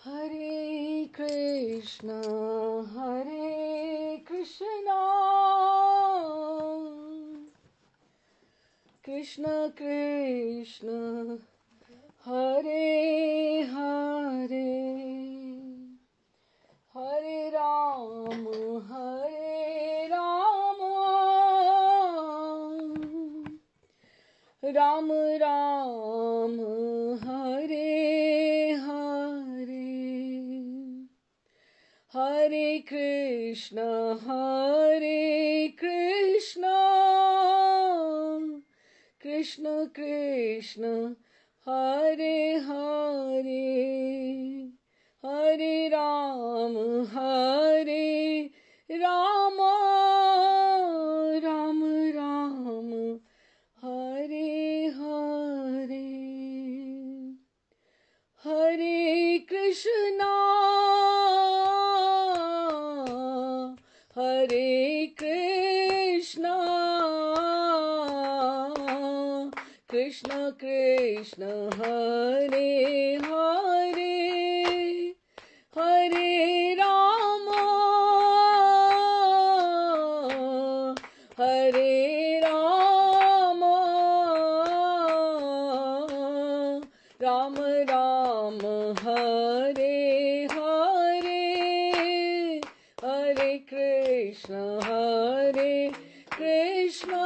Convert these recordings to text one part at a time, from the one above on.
Hare Krishna, Hare Krishna, Krishna Krishna, Hare Hare, Hare Ram, Hare Ram, Ram Ram, Hare Hare, Hare Krishna, Hare Krishna, Krishna Krishna, Hare Hare, Hare Ram, Hare Rama, Ram Ram, Hare Hare, Hare Krishna, Hare Krishna, Krishna Krishna, Hare Hare, Hare Rama, Hare Rama, Ram Ram, Hare Hare, Hare Krishna, Hare Krishna,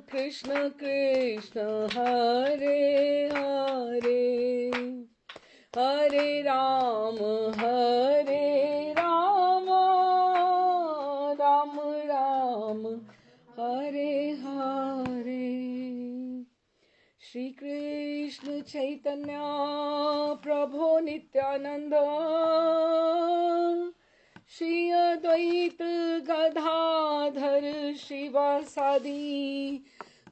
Krishna Krishna, Hare Hare, Hare Ram, Hare Rama, Ram Ram, Hare Hare. Shri Krishna Chaitanya Prabhu Nityananda, Shri Advaita Gadadhar Shivasadi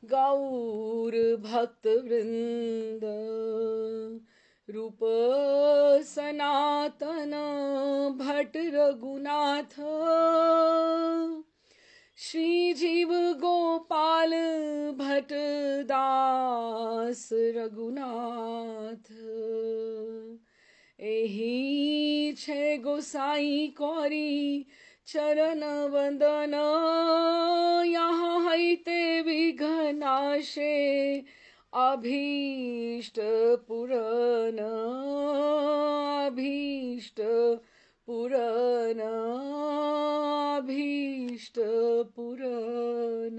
Gaur Bhakta Vrinda, Rupa Sanatana Bhatt Raghunatha, Shri Jiva Gopal Bhatt Das Raghunath, एही छे गोसाई कौरी चरण वंदन, यहाँ हैते विघ्नाशे अभीष्ट पुरन, अभीष्ट पुरन, अभीष्ट पुरन।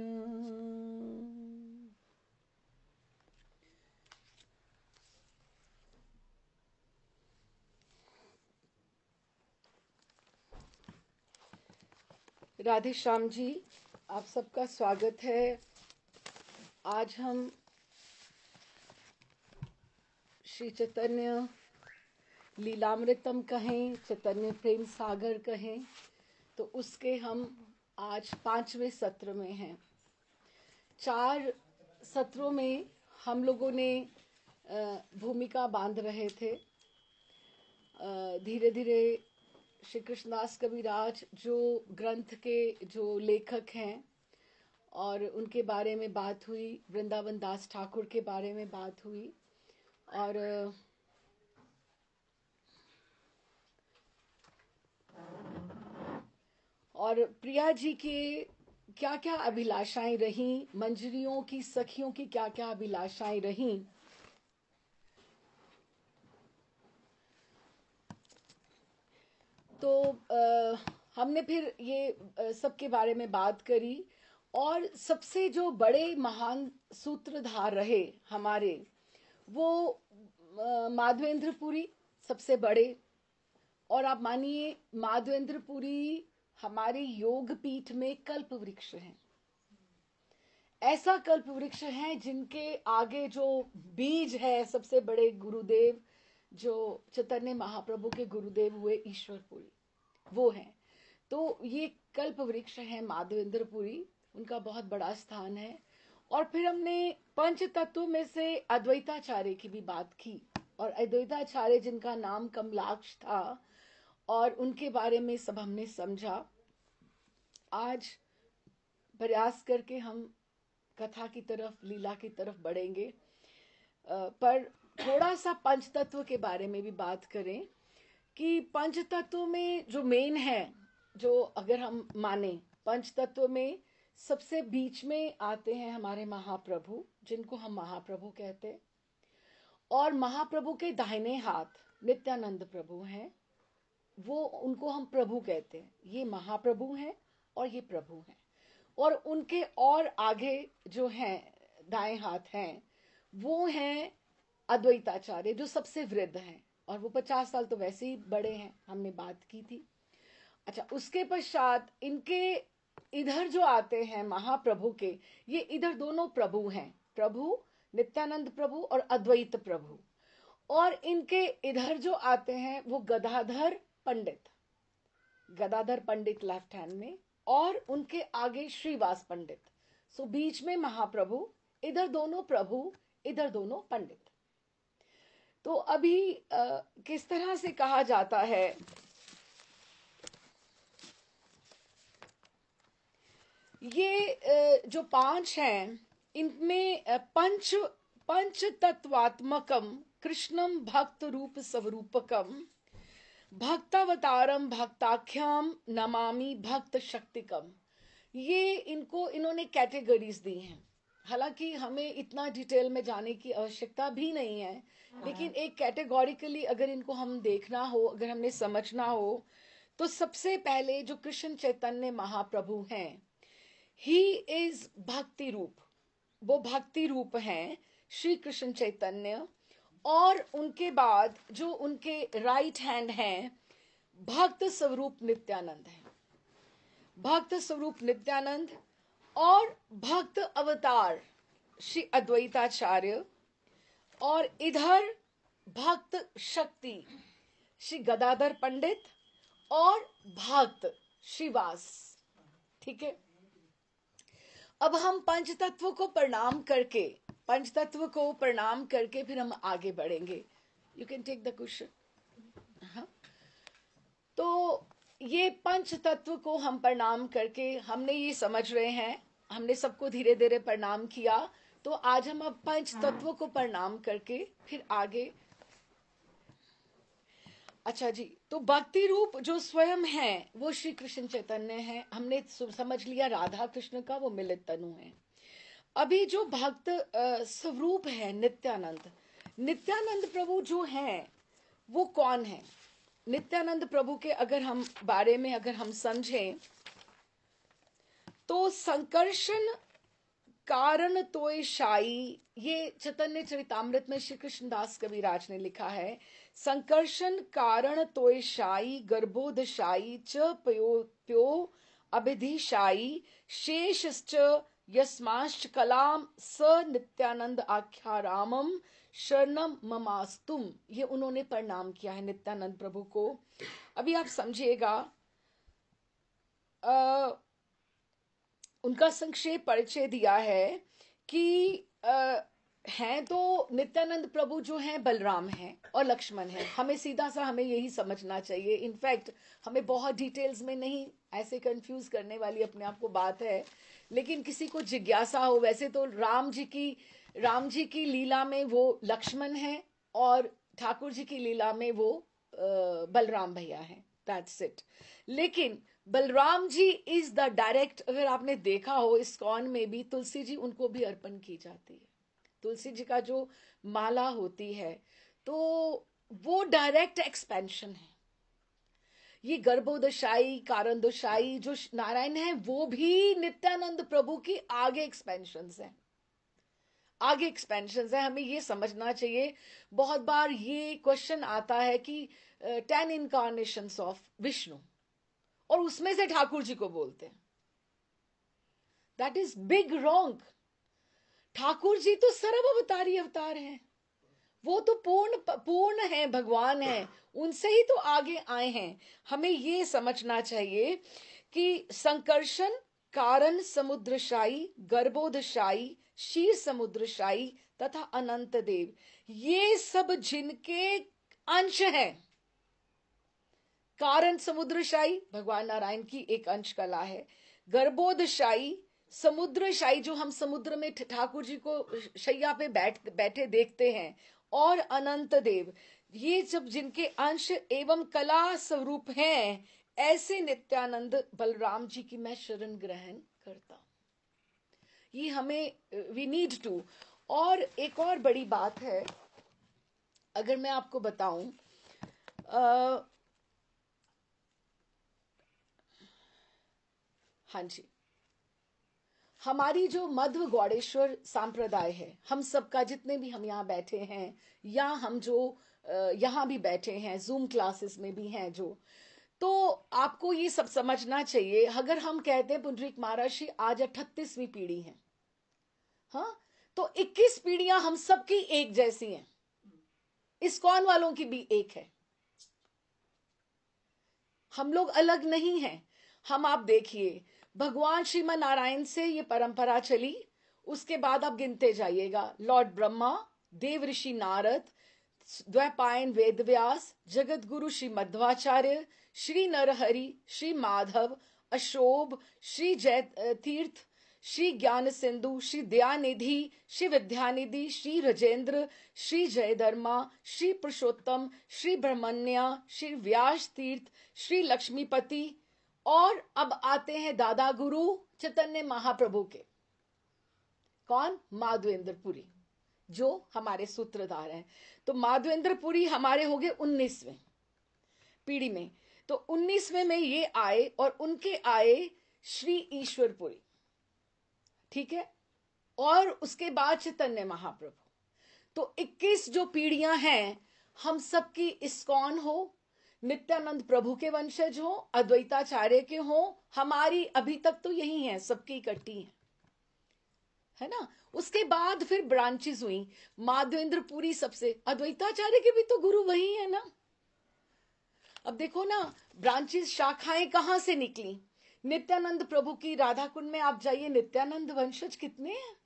राधे श्याम जी, आप सबका स्वागत है। आज हम श्री चैतन्य लीलामृतम कहें, चैतन्य प्रेम सागर कहें, तो उसके हम आज 5वें सत्र में हैं। 4 सत्रों में हम लोगों ने भूमिका बांध रहे थे। धीरे धीरे श्री कृष्णदास कविराज जो ग्रंथ के जो लेखक हैं और उनके बारे में बात हुई, वृंदावन दास ठाकुर के बारे में बात हुई, और प्रिया जी के क्या क्या अभिलाषाएं रहीं, मंजरियों की सखियों की क्या क्या अभिलाषाएं रहीं। तो हमने फिर ये सबके बारे में बात करी, और सबसे जो बड़े महान सूत्रधार रहे हमारे, वो माधवेंद्रपुरी सबसे बड़े। और आप मानिए, माधवेंद्रपुरी हमारे योग पीठ में कल्प वृक्ष हैं। ऐसा कल्प वृक्ष है जिनके आगे जो बीज है, सबसे बड़े गुरुदेव जो चैतन्य महाप्रभु के गुरुदेव हुए ईश्वरपुरी, वो हैं। तो ये कल्प वृक्ष है माधवेंद्रपुरी, उनका बहुत बड़ा स्थान है। और फिर हमने पंच तत्वों में से अद्वैताचार्य की भी बात की, और अद्वैताचार्य जिनका नाम कमलाक्ष था, और उनके बारे में सब हमने समझा। आज प्रयास करके हम कथा की तरफ, लीला की तरफ बढ़ेंगे। पर थोड़ा सा पंच तत्व के बारे में भी बात करें कि पंच तत्व में जो मेन है, जो अगर हम माने पंच तत्व में सबसे बीच में आते हैं हमारे महाप्रभु, जिनको हम महाप्रभु कहते हैं। और महाप्रभु के दाहिने हाथ नित्यानंद प्रभु हैं, वो उनको हम प्रभु कहते हैं। ये महाप्रभु हैं और ये प्रभु हैं। और उनके और आगे जो हैं दाएं हाथ हैं, वो हैं अद्वैताचार्य, जो सबसे वृद्ध हैं, और वो 50 साल तो वैसे ही बड़े हैं, हमने बात की थी। अच्छा, उसके पश्चात इनके इधर जो आते हैं महाप्रभु के, ये इधर दोनों प्रभु हैं, प्रभु नित्यानंद प्रभु और अद्वैत प्रभु। और इनके इधर जो आते हैं वो गदाधर पंडित, गदाधर पंडित लेफ्ट हैंड में, और उनके आगे श्रीवास पंडित। सो बीच में महाप्रभु, इधर दोनों प्रभु, इधर दोनों पंडित। तो अभी किस तरह से कहा जाता है, ये जो पांच हैं, इनमें पंच तत्वात्मकम कृष्णम भक्त रूप स्वरूपकम भक्तावतारम भक्ताख्याम नमामि भक्त शक्तिकम, ये इन्होंने कैटेगरीज दी हैं। हालांकि हमें इतना डिटेल में जाने की आवश्यकता भी नहीं है, लेकिन एक कैटेगोरिकली अगर इनको हम देखना हो, अगर हमने समझना हो, तो सबसे पहले जो कृष्ण चैतन्य महाप्रभु हैं, ही इज भक्ति रूप, वो भक्ति रूप हैं श्री कृष्ण चैतन्य। और उनके बाद जो उनके राइट हैंड हैं, भक्त स्वरूप नित्यानंद है, भक्त स्वरूप नित्यानंद। और भक्त अवतार श्री अद्वैताचार्य, और इधर भक्त शक्ति श्री गदाधर पंडित और भक्त श्रीवास। ठीक है, अब हम पंचतत्व को प्रणाम करके, पंचतत्व को प्रणाम करके फिर हम आगे बढ़ेंगे। You can take the question. तो ये पंच तत्व को हम प्रणाम करके हमने ये समझ रहे हैं, हमने सबको धीरे धीरे प्रणाम किया। तो आज हम अब पंच तत्व को प्रणाम करके फिर आगे। अच्छा जी, तो भक्ति रूप जो स्वयं है वो श्री कृष्ण चैतन्य है, हमने समझ लिया राधा कृष्ण का वो मिलित तनु है। अभी जो भक्त स्वरूप है नित्यानंद, नित्यानंद प्रभु जो हैं वो कौन है? नित्यानंद प्रभु के अगर हम बारे में अगर हम समझें, तो संकर्षण कारण तोय शाई, ये चैतन्य चरितामृत में श्री कृष्णदास कविराज ने लिखा है। संकर्षण कारण तोय शाई गर्भोदशाई च प्यो प्यो अभिधिशाई शेषश्च यस्माश्च कलाम स नित्यानंद आख्या रामम शरणम ममास्तुम, ये उन्होंने प्रणाम किया है नित्यानंद प्रभु को। अभी आप समझिएगा, उनका संक्षेप परिचय दिया है कि हैं तो नित्यानंद प्रभु जो हैं बलराम हैं और लक्ष्मण हैं। हमें सीधा सा हमें यही समझना चाहिए। इनफैक्ट हमें बहुत डिटेल्स में नहीं ऐसे कंफ्यूज करने वाली अपने आप को बात है, लेकिन किसी को जिज्ञासा हो, वैसे तो राम जी की लीला में वो लक्ष्मण हैं और ठाकुर जी की लीला में वो बलराम भैया हैं, दैट्स इट। लेकिन Balram ji is the direct, अगर आपने देखा हो इस्कॉन में भी तुलसी जी उनको भी अर्पण की जाती है। तुलसी जी का जो माला होती है तो वो डायरेक्ट एक्सपेंशन है। ये गर्भोदशाई कारणदोषाई जो नारायण है वो भी नित्यानंद प्रभु की आगे एक्सपेंशंस है, आगे एक्सपेंशंस है। हमें ये समझना चाहिए। बहुत बार ये क्वेश्चन आता है कि 10 इनकारनेशंस ऑफ विष्णु, और उसमें से ठाकुर जी को बोलते हैं। That is big wrong. Thakur ji तो सर्व अवतारी अवतार हैं, वो तो पूर्ण है, भगवान है, उनसे ही तो आगे आए हैं। हमें ये समझना चाहिए कि संकर्षण कारण समुद्रशाई गर्भोदशाई शीर समुद्रशाई तथा अनंत देव, ये सब जिनके अंश हैं। कारण समुद्रशाई भगवान नारायण की एक अंश कला है। गर्भोदशाई समुद्रशाई, जो हम समुद्र में ठाकुर जी को शैया पे बैठे देखते हैं, और अनंत देव, ये जब जिनके अंश एवं कला स्वरूप हैं, ऐसे नित्यानंद बलराम जी की मैं शरण ग्रहण करता हूं। ये हमें वी नीड टू। और एक और बड़ी बात है, अगर मैं आपको बताऊं, हाँ जी, हमारी जो मध्व गौड़ेश्वर सांप्रदाय है, हम सबका, जितने भी हम यहाँ बैठे हैं, या हम जो यहाँ भी बैठे हैं, जूम क्लासेस में भी हैं जो, तो आपको ये सब समझना चाहिए। अगर हम कहते हैं पुंडरीक महाराज जी आज 38वीं पीढ़ी है, हाँ, तो 21 पीढ़ियां हम सबकी एक जैसी हैं, इस्कॉन वालों की भी एक है, हम लोग अलग नहीं हैं। हम, आप देखिए, भगवान श्रीमन नारायण से ये परंपरा चली, उसके बाद आप गिनते जाइएगा, लॉर्ड ब्रह्मा, देव ऋषि नारद, द्वैपायन वेदव्यास, जगत गुरु श्री मध्वाचार्य, श्री नरहरि, श्री माधव, अशोभ, श्री जय तीर्थ, श्री ज्ञान सिंधु, श्री दयानिधि, श्री विद्यानिधि, श्री राजेंद्र, श्री जयधर्मा, श्री पुरुषोत्तम, श्री ब्रह्मण्या, श्री व्यास तीर्थ, श्री लक्ष्मीपति, और अब आते हैं दादा गुरु चैतन्य महाप्रभु के। कौन? माधवेंद्रपुरी, जो हमारे सूत्रधार हैं। तो माधवेंद्रपुरी हमारे हो गए 19वें पीढ़ी में। तो 19वें में ये आए, और उनके आए श्री ईश्वरपुरी, ठीक है, और उसके बाद चैतन्य महाप्रभु। तो 21 जो पीढ़ियां हैं, हम सबकी इस्कॉन हो, नित्यानंद प्रभु के वंशज हो, अद्वैताचार्य के हो, हमारी अभी तक तो यही है, सबकी इकट्ठी है ना। उसके बाद फिर ब्रांचेस हुई, माधवेंद्रपुरी सबसे, अद्वैताचार्य के भी तो गुरु वही है ना। अब देखो ना, ब्रांचेस, शाखाएं कहां से निकली? नित्यानंद प्रभु की राधा कुंड में आप जाइए, नित्यानंद वंशज कितने हैं,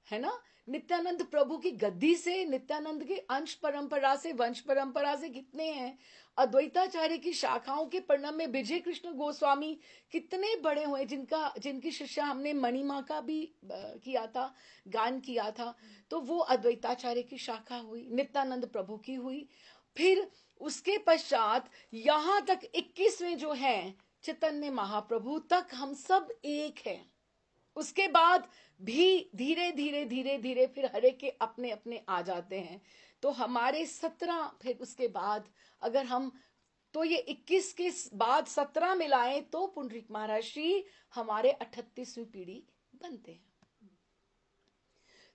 है ना। नित्यानंद प्रभु की गद्दी से, नित्यानंद के अंश परंपरा से, वंश परंपरा से कितने हैं। अद्वैताचार्य की शाखाओं के परिणाम में विजय कृष्ण गोस्वामी कितने बड़े हुए, जिनकी शिष्या हमने मणिमा का भी किया था, गान किया था। तो वो अद्वैताचार्य की शाखा हुई, नित्यानंद प्रभु की हुई। फिर उसके पश्चात यहां तक 21वें जो हैं चैतन्य महाप्रभु तक हम सब एक हैं। उसके बाद भी धीरे धीरे धीरे धीरे फिर हर एक के अपने अपने आ जाते हैं। तो हमारे 17, फिर उसके बाद अगर हम, तो ये 21 के बाद 17 मिलाएं तो पुंडरीक महाराज श्री हमारे 38वीं पीढ़ी बनते हैं।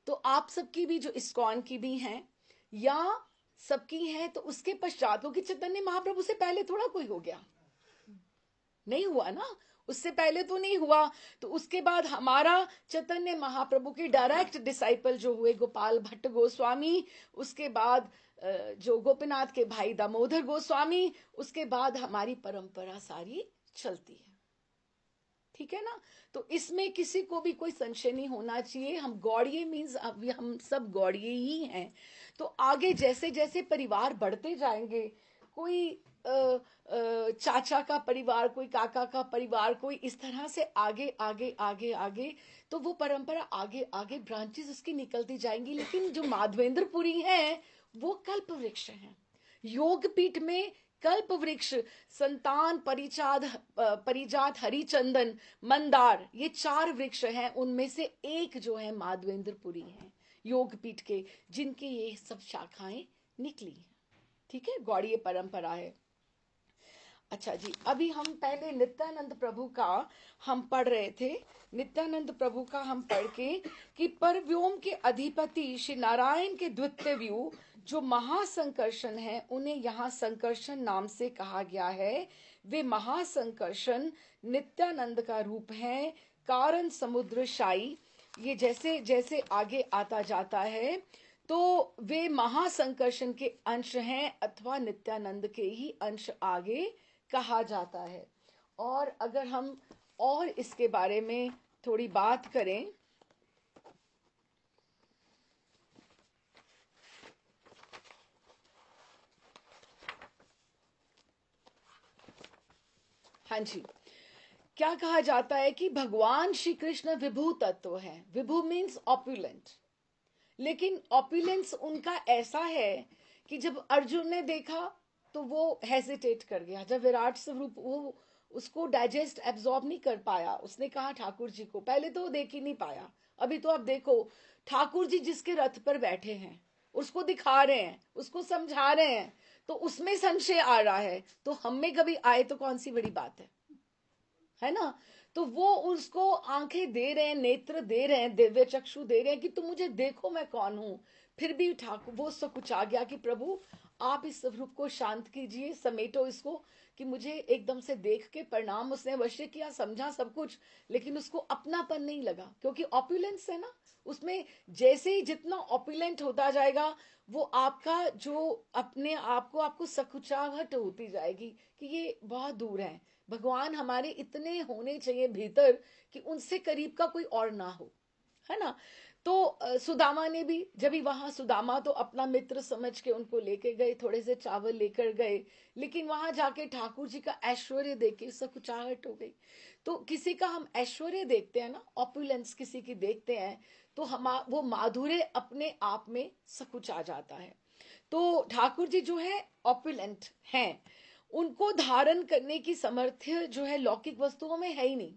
तो आप सबकी भी जो इस्कॉन की भी हैं या सबकी हैं, तो उसके पश्चात, क्योंकि चैतन्य महाप्रभु से पहले थोड़ा कोई हो गया, नहीं हुआ ना, उससे पहले तो नहीं हुआ। तो उसके बाद हमारा चैतन्य महाप्रभु के डायरेक्ट डिसाइपल जो हुए गोपाल भट्ट गोस्वामी, उसके बाद जो गोपीनाथ के भाई दामोदर गोस्वामी, उसके बाद हमारी परंपरा सारी चलती है, ठीक है ना। तो इसमें किसी को भी कोई संशय नहीं होना चाहिए, हम गौड़िये मीन्स अब हम सब गौड़िये ही हैं। तो आगे जैसे जैसे परिवार बढ़ते जाएंगे, कोई चाचा का परिवार, कोई काका का परिवार, कोई इस तरह से आगे आगे आगे आगे, तो वो परंपरा आगे आगे ब्रांचेस उसकी निकलती जाएंगी। लेकिन जो माधवेंद्रपुरी हैं वो कल्प वृक्ष हैं। योगपीठ में कल्प वृक्ष, संतान, परिजात, हरिचंदन, मंदार, ये 4 वृक्ष हैं, उनमें से एक जो है माधवेंद्रपुरी है योगपीठ के, जिनकी ये सब शाखाएं निकली हैं, ठीक है, गौड़ीय परंपरा है। अच्छा जी, अभी हम पहले नित्यानंद प्रभु का हम पढ़ रहे थे। नित्यानंद प्रभु का हम पढ़ के कि परव्योम के अधिपति श्री नारायण के द्वितीय व्यू जो महासंकर्षण है, उन्हें यहाँ संकर्षण नाम से कहा गया है। वे महासंकर्षण नित्यानंद का रूप है, कारण समुद्र शाई। ये जैसे जैसे आगे आता जाता है तो वे महासंकर्षण के अंश हैं, अथवा नित्यानंद के ही अंश आगे कहा जाता है। और अगर हम और इसके बारे में थोड़ी बात करें, हाँ जी, क्या कहा जाता है कि भगवान श्री कृष्ण विभू तत्व है। विभू मीन्स ऑपुलेंट, लेकिन ऑपुलेंस उनका ऐसा है कि जब अर्जुन ने देखा तो वो हेजिटेट कर गया। जब विराट स्वरूप वो उसको डाइजेस्ट एब्जॉर्ब नहीं कर पाया, उसने कहा ठाकुर जी को, पहले तो वो देख ही नहीं पाया। अभी तो आप देखो ठाकुर जी जिसके रथ पर बैठे हैं उसको दिखा रहे हैं, उसको समझा रहे हैं, तो उसमें संशय आ रहा है, तो हम में कभी आए तो कौन सी बड़ी बात है ना। तो वो उसको आंखें दे रहे हैं, नेत्र दे रहे हैं, दिव्य चक्षु दे रहे हैं कि तुम मुझे देखो मैं कौन हूं। फिर भी ठाकुर वो सकुचा गया कि प्रभु आप इस स्वरूप को शांत कीजिए, समेटो इसको, कि मुझे एकदम से देख के प्रणाम। उसने अवश्य किया, समझा सब कुछ, लेकिन उसको अपनापन नहीं लगा, क्योंकि ऑपुलेंस है ना उसमें। जैसे ही जितना ऑपुलेंट होता जाएगा वो आपका जो अपने आप को आपको सकुचाहट होती जाएगी कि ये बहुत दूर है। भगवान हमारे इतने होने चाहिए भीतर कि उनसे करीब का कोई और ना हो, है ना। तो सुदामा ने भी, जब ही वहां सुदामा तो अपना मित्र समझ के उनको लेके गए, थोड़े से चावल लेकर गए, लेकिन वहां जाके ठाकुर जी का ऐश्वर्य देख के सकुचाहट हो गई। तो किसी का हम ऐश्वर्य देखते हैं ना, ऑपुलेंस किसी की देखते हैं, तो हम वो माधुर्य अपने आप में सकुचा जाता है। तो ठाकुर जी जो है ऑपुलेंट हैं, उनको धारण करने की सामर्थ्य जो है लौकिक वस्तुओं में है ही नहीं,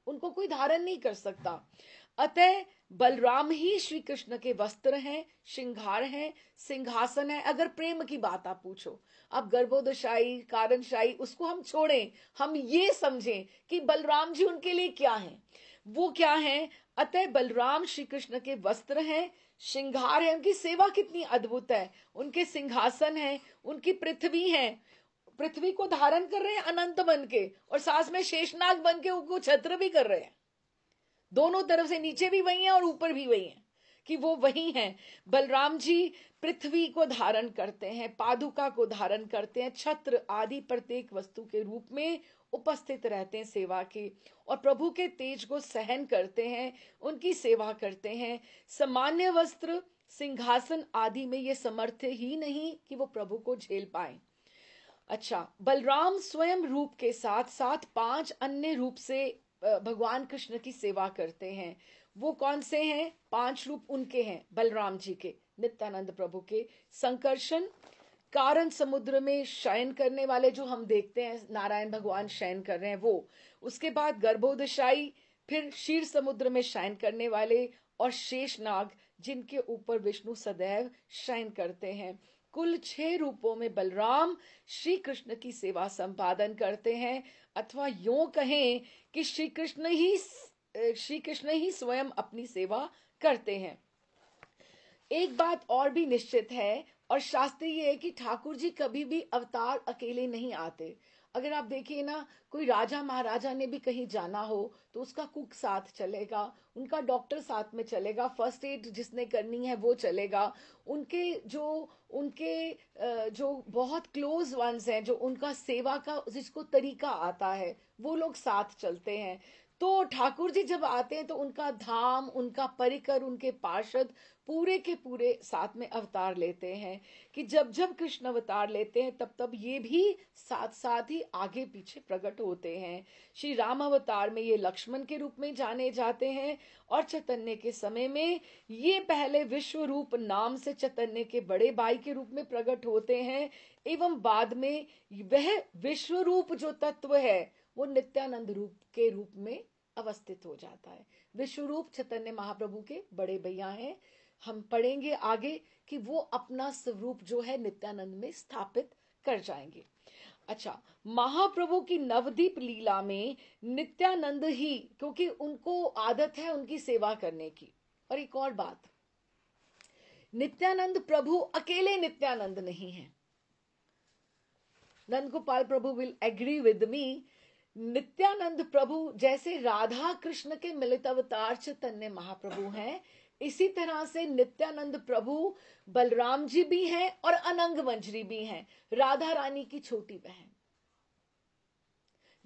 उनको कोई धारण नहीं कर सकता। अतः बलराम ही श्री कृष्ण के वस्त्र हैं, श्रृंगार हैं, सिंहासन है। अगर प्रेम की बात आप पूछो, अब गर्भोदशाई कारणशाही उसको हम छोड़ें, हम ये समझें कि बलराम जी उनके लिए क्या हैं, वो क्या हैं। अतः बलराम श्री कृष्ण के वस्त्र हैं, श्रृंगार है, उनकी सेवा कितनी अद्भुत है, उनके सिंहासन है, उनकी पृथ्वी है, पृथ्वी को धारण कर रहे हैं अनंत बन के, और साथ में शेषनाग बन के उनको छत्र भी कर रहे हैं। दोनों तरफ से नीचे भी वही है और ऊपर भी वही है, कि वो वही हैं। बलराम जी पृथ्वी को धारण करते हैं, पादुका को धारण करते हैं, छत्र आदि प्रत्येक वस्तु के रूप में उपस्थित रहते हैं सेवा के, और प्रभु के तेज को सहन करते हैं, उनकी सेवा करते हैं। सामान्य वस्त्र सिंहासन आदि में ये समर्थ ही नहीं कि वो प्रभु को झेल पाए। अच्छा, बलराम स्वयं रूप के साथ साथ 5 अन्य रूप से भगवान कृष्ण की सेवा करते हैं। वो कौन से हैं? 5 रूप उनके हैं बलराम जी के, नित्यानंद प्रभु के। संकर्षण, कारण समुद्र में शयन करने वाले, जो हम देखते हैं नारायण भगवान शयन कर रहे हैं वो। उसके बाद गर्भोदशाई, फिर क्षीर समुद्र में शयन करने वाले, और शेषनाग जिनके ऊपर विष्णु सदैव शयन करते हैं। कुल 6 रूपों में बलराम श्री कृष्ण की सेवा संपादन करते हैं, अथवा यूं कहें कि श्री कृष्ण ही स्वयं अपनी सेवा करते हैं। एक बात और भी निश्चित है और शास्त्रीय ये है कि ठाकुर जी कभी भी अवतार अकेले नहीं आते। अगर आप देखिए ना, कोई राजा महाराजा ने भी कहीं जाना हो तो उसका कुक साथ चलेगा, उनका डॉक्टर साथ में चलेगा, फर्स्ट एड जिसने करनी है वो चलेगा, उनके जो बहुत क्लोज वंस हैं, जो उनका सेवा का जिसको तरीका आता है, वो लोग साथ चलते हैं। तो ठाकुर जी जब आते हैं तो उनका धाम, उनका परिकर, उनके पार्षद पूरे के पूरे साथ में अवतार लेते हैं, कि जब जब कृष्ण अवतार लेते हैं तब तब ये भी साथ साथ ही आगे पीछे प्रकट होते हैं। श्री राम अवतार में ये लक्ष्मण के रूप में जाने जाते हैं, और चैतन्य के समय में ये पहले विश्व रूप नाम से चैतन्य के बड़े भाई के रूप में प्रकट होते हैं, एवं बाद में वह विश्व रूप जो तत्व है वो नित्यानंद रूप के रूप में अवस्थित हो जाता है। विश्व रूप चैतन्य महाप्रभु के बड़े भैया हैं। हम पढ़ेंगे आगे कि वो अपना स्वरूप जो है नित्यानंद में स्थापित कर जाएंगे। अच्छा, महाप्रभु की नवदीप लीला में नित्यानंद ही, क्योंकि उनको आदत है उनकी सेवा करने की। और एक और बात, नित्यानंद प्रभु अकेले नित्यानंद नहीं है। Nand Gopal Prabhu will agree with me, Nityananda Prabhu जैसे राधा कृष्ण के मिलित अवतार चैतन्य महाप्रभु हैं, इसी तरह से नित्यानंद प्रभु बलराम जी भी हैं और अनंग मंजरी भी हैं, राधा रानी की छोटी बहन।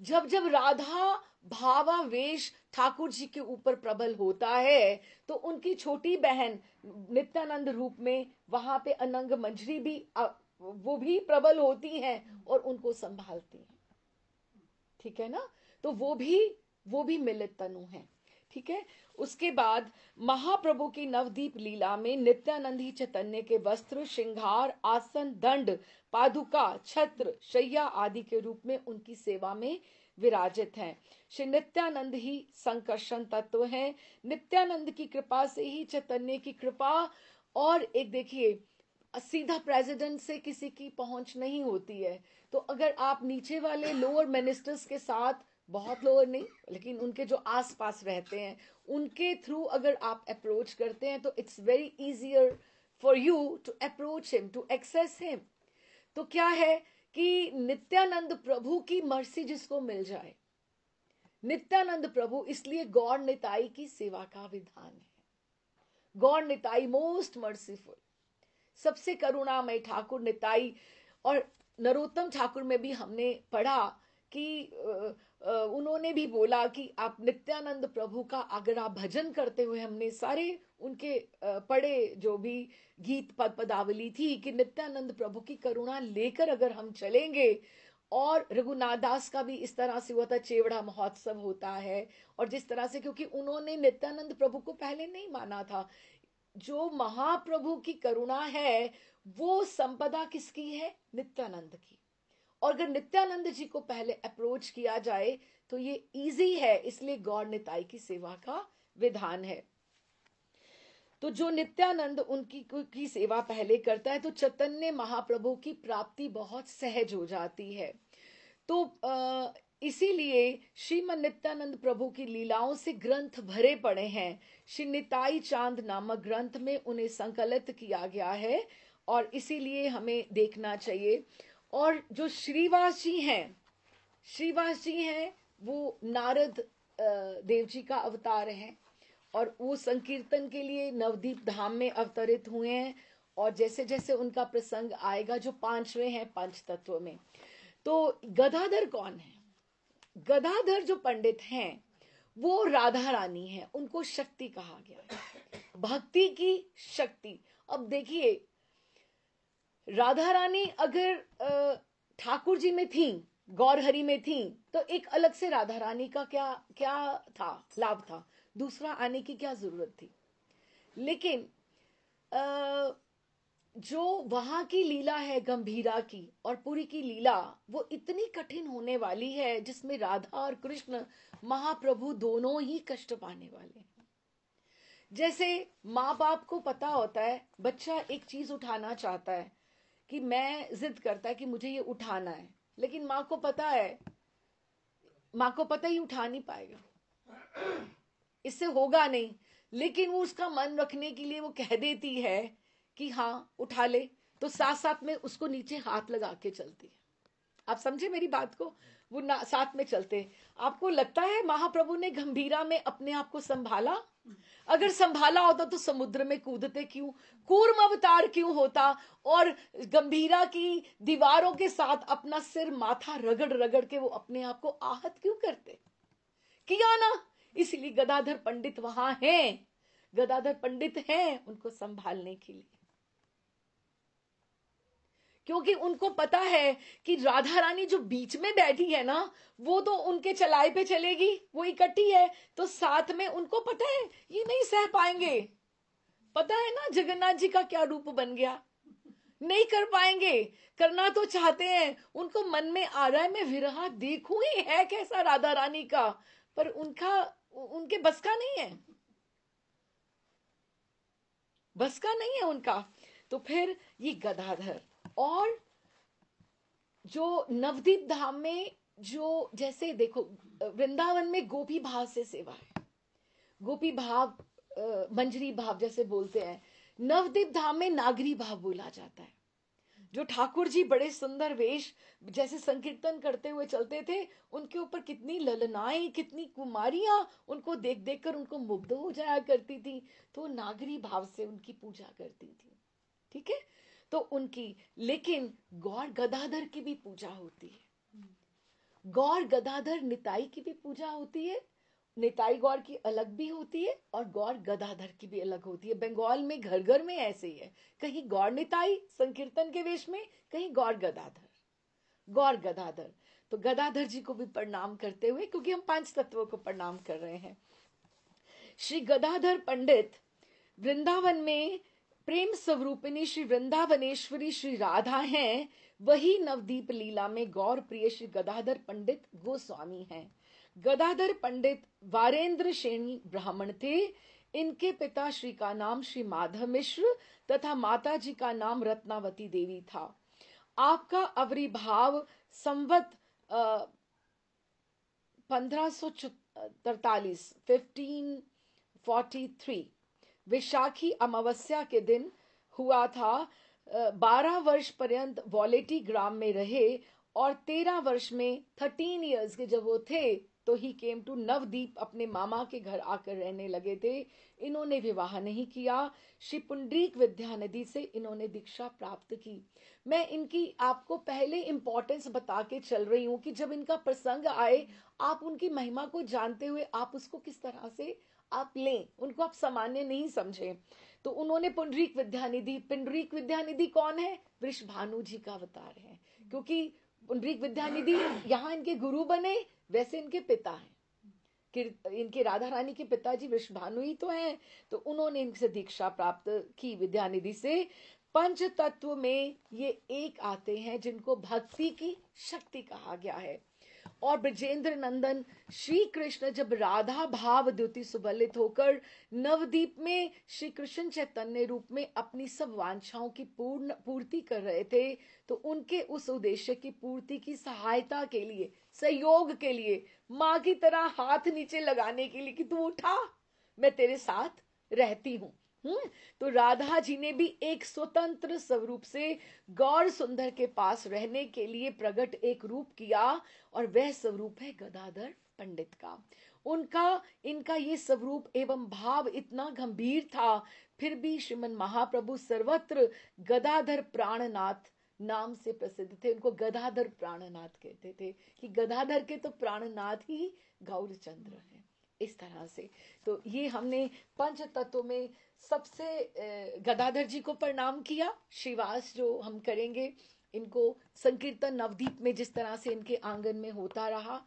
जब जब राधा भावावेश ठाकुर जी के ऊपर प्रबल होता है तो उनकी छोटी बहन नित्यानंद रूप में वहां पे अनंग मंजरी भी वो भी प्रबल होती हैं और उनको संभालती हैं। ठीक है ना। तो वो भी मिलित तनु है। ठीक है। उसके बाद महाप्रभु की नवदीप लीला में नित्यानंद ही चैतन्य के वस्त्र, श्रृंगार, आसन, दंड, पादुका, छत्र, शैया आदि के रूप में उनकी सेवा में विराजित हैं। श्री नित्यानंद ही संकर्षण तत्व हैं। नित्यानंद की कृपा से ही चैतन्य की कृपा। और एक देखिए, सीधा प्रेसिडेंट से किसी की पहुंच नहीं होती है। तो अगर आप नीचे वाले लोअर मिनिस्टर्स के साथ, बहुत लोअर नहीं लेकिन उनके जो आसपास रहते हैं, उनके थ्रू अगर आप अप्रोच करते हैं तो it's very easier for you to approach him, to access him. तो क्या है कि नित्यानंद प्रभु की मर्सी जिसको मिल जाए, नित्यानंद प्रभु, इसलिए गौर निताई की सेवा का विधान है। गौर निताई मोस्ट मर्सीफुल, सबसे करुणामय ठाकुर निताई। और नरोत्तम ठाकुर में भी हमने पढ़ा कि उन्होंने भी बोला कि आप नित्यानंद प्रभु का अगर आप भजन करते हुए, हमने सारे उनके पढ़े जो भी गीत पद पदावली थी, कि नित्यानंद प्रभु की करुणा लेकर अगर हम चलेंगे। और रघुनाथ दास का भी इस तरह से हुआ था, चेवड़ा महोत्सव होता है। और जिस तरह से, क्योंकि उन्होंने नित्यानंद प्रभु को पहले नहीं माना था। जो महाप्रभु की करुणा है वो संपदा किसकी है? नित्यानंद की। और अगर नित्यानंद जी को पहले अप्रोच किया जाए तो ये इजी है, इसलिए गौर निताई की सेवा का विधान है। तो जो नित्यानंद उनकी की सेवा पहले करता है तो चैतन्य महाप्रभु की प्राप्ति बहुत सहज हो जाती है। तो इसीलिए श्रीमद नित्यानंद प्रभु की लीलाओं से ग्रंथ भरे पड़े हैं। श्री निताई चांद नामक ग्रंथ में उन्हें संकलित किया गया है और इसीलिए हमें देखना चाहिए। और जो श्रीवास जी हैं, श्रीवास जी हैं वो नारद देव जी का अवतार हैं और वो संकीर्तन के लिए नवदीप धाम में अवतरित हुए हैं। और जैसे जैसे उनका प्रसंग आएगा, जो पांचवें हैं पंच तत्व में। तो गदाधर कौन है? गदाधर जो पंडित हैं वो राधा रानी है, उनको शक्ति कहा गया है, भक्ति की शक्ति। अब देखिए, राधा रानी अगर ठाकुर जी में थी, गौरहरि में थी, तो एक अलग से राधा रानी का क्या क्या था, लाभ था, दूसरा आने की क्या जरूरत थी। लेकिन जो वहां की लीला है गंभीरा की, और पुरी की लीला, वो इतनी कठिन होने वाली है जिसमें राधा और कृष्ण महाप्रभु दोनों ही कष्ट पाने वाले हैं। जैसे माँ बाप को पता होता है, बच्चा एक चीज उठाना चाहता है, कि मैं जिद करता है कि मुझे ये उठाना है, लेकिन माँ को पता है, माँ को पता ही उठा नहीं पाएगा, इससे होगा नहीं। लेकिन वो उसका मन रखने के लिए वो कह देती है कि हाँ उठा ले, तो साथ साथ में उसको नीचे हाथ लगा के चलती है। आप समझे मेरी बात को? वो साथ में चलते हैं। आपको लगता है महाप्रभु ने गंभीरा में अपने आप को संभाला? अगर संभाला होता तो समुद्र में कूदते क्यों? कूर्म अवतार क्यों होता? और गंभीरा की दीवारों के साथ अपना सिर माथा रगड़ रगड़ के वो अपने आप को आहत क्यों करते? किया ना। इसलिए गदाधर पंडित वहां हैं, गदाधर पंडित हैं उनको संभालने के लिए, क्योंकि उनको पता है कि राधा रानी जो बीच में बैठी है ना, वो तो उनके चलाए पे चलेगी, वो इकट्ठी है, तो साथ में उनको पता है ये नहीं सह पाएंगे। पता है ना जगन्नाथ जी का क्या रूप बन गया, नहीं कर पाएंगे। करना तो चाहते हैं, उनको मन में आ रहा है मैं विरहा देखूं ही है कैसा राधा रानी का, पर उनके बस का नहीं है, बस का नहीं है उनका। तो फिर ये गदाधर, और जो नवदीप धाम में, जो जैसे देखो वृंदावन में गोपी भाव से सेवा है, गोपी भाव, मंजरी भाव जैसे बोलते हैं। नवदीप धाम में नागरी भाव बोला जाता है। जो ठाकुर जी बड़े सुंदर वेश जैसे संकीर्तन करते हुए चलते थे, उनके ऊपर कितनी ललनाएं, कितनी कुमारियां उनको देख देख कर उनको मुग्ध हो जाया करती थी, तो नागरी भाव से उनकी पूजा करती थी। ठीक है, तो उनकी, लेकिन गौर गदाधर की भी पूजा होती है, गौर गदाधर निताई की भी पूजा होती है। निताई गौर की अलग भी होती है और गौर गदाधर की भी अलग होती है। बंगाल में घर घर में ऐसे ही है, कहीं गौर निताई संकीर्तन के वेश में, कहीं गौर गदाधर, गौर गदाधर। तो गदाधर जी को भी प्रणाम करते हुए, क्योंकि हम पांच तत्वों को प्रणाम कर रहे हैं, श्री गदाधर पंडित वृंदावन में प्रेम स्वरूपिणी श्री वृंदावनेश्वरी श्री राधा हैं, वही नवदीप लीला में गौर प्रिय श्री गदाधर पंडित गोस्वामी हैं। गदाधर पंडित वारेंद्र श्रेणी ब्राह्मण थे। इनके पिता श्री का नाम श्री माधव मिश्र तथा माता जी का नाम रत्नावती देवी था। आपका आविर्भाव संवत 1543 विशाखी अमावस्या के दिन हुआ था। 12 वर्ष पर्यंत वॉलेटी ग्राम में रहे और 13 वर्ष में 13 इयर्स के जब वो थे तो ही केम टू नवदीप, अपने मामा के घर आकर रहने लगे थे। इन्होंने विवाह नहीं किया। श्री पुंडरीक विद्यानिधि से इन्होंने दीक्षा प्राप्त की। मैं इनकी आपको पहले इंपॉर्टेंस बता के चल रही हूं कि जब इनका प्रसंग आए आप उनकी महिमा को जानते हुए आप उसको किस तरह से आप लें, उनको आप सामान्य नहीं समझें। तो उन्होंने पुंडरीक विद्यानिधि कौन है? वृषभानु जी का अवतार है, क्योंकि पुंडरीक विद्यानिधि यहाँ इनके गुरु बने, वैसे इनके पिता हैं कि इनके राधा रानी के पिताजी वृषभानु ही तो हैं। तो उन्होंने इनसे दीक्षा प्राप्त की विद्यानिधि से। पंच तत्व में ये एक आते हैं जिनको भक्ति की शक्ति कहा गया है। और ब्रजेंद्र नंदन श्री कृष्ण जब राधा भाव द्युति सुबलित होकर नवदीप में श्री कृष्ण चैतन्य रूप में अपनी सब वांछाओं की पूर्ति कर रहे थे, तो उनके उस उद्देश्य की पूर्ति की सहायता के लिए, सहयोग के लिए, माँ की तरह हाथ नीचे लगाने के लिए कि तू उठा, मैं तेरे साथ रहती हूँ। तो राधा जी ने भी एक स्वतंत्र स्वरूप से गौर सुंदर के पास रहने के लिए प्रकट एक रूप किया, और वह स्वरूप है गदाधर पंडित का। इनका ये स्वरूप एवं भाव इतना गंभीर था, फिर भी श्रीमन महाप्रभु सर्वत्र गदाधर प्राणनाथ नाम से प्रसिद्ध थे। उनको गदाधर प्राणनाथ कहते थे कि गदाधर के तो प्राणनाथ ही गौरचंद्र हैं। इस तरह से तो ये हमने पंच तत्व में सबसे गदाधर जी को प्रणाम किया। श्रीवास जो हम करेंगे, इनको संकीर्तन नवदीप में जिस तरह से इनके आंगन में होता रहा,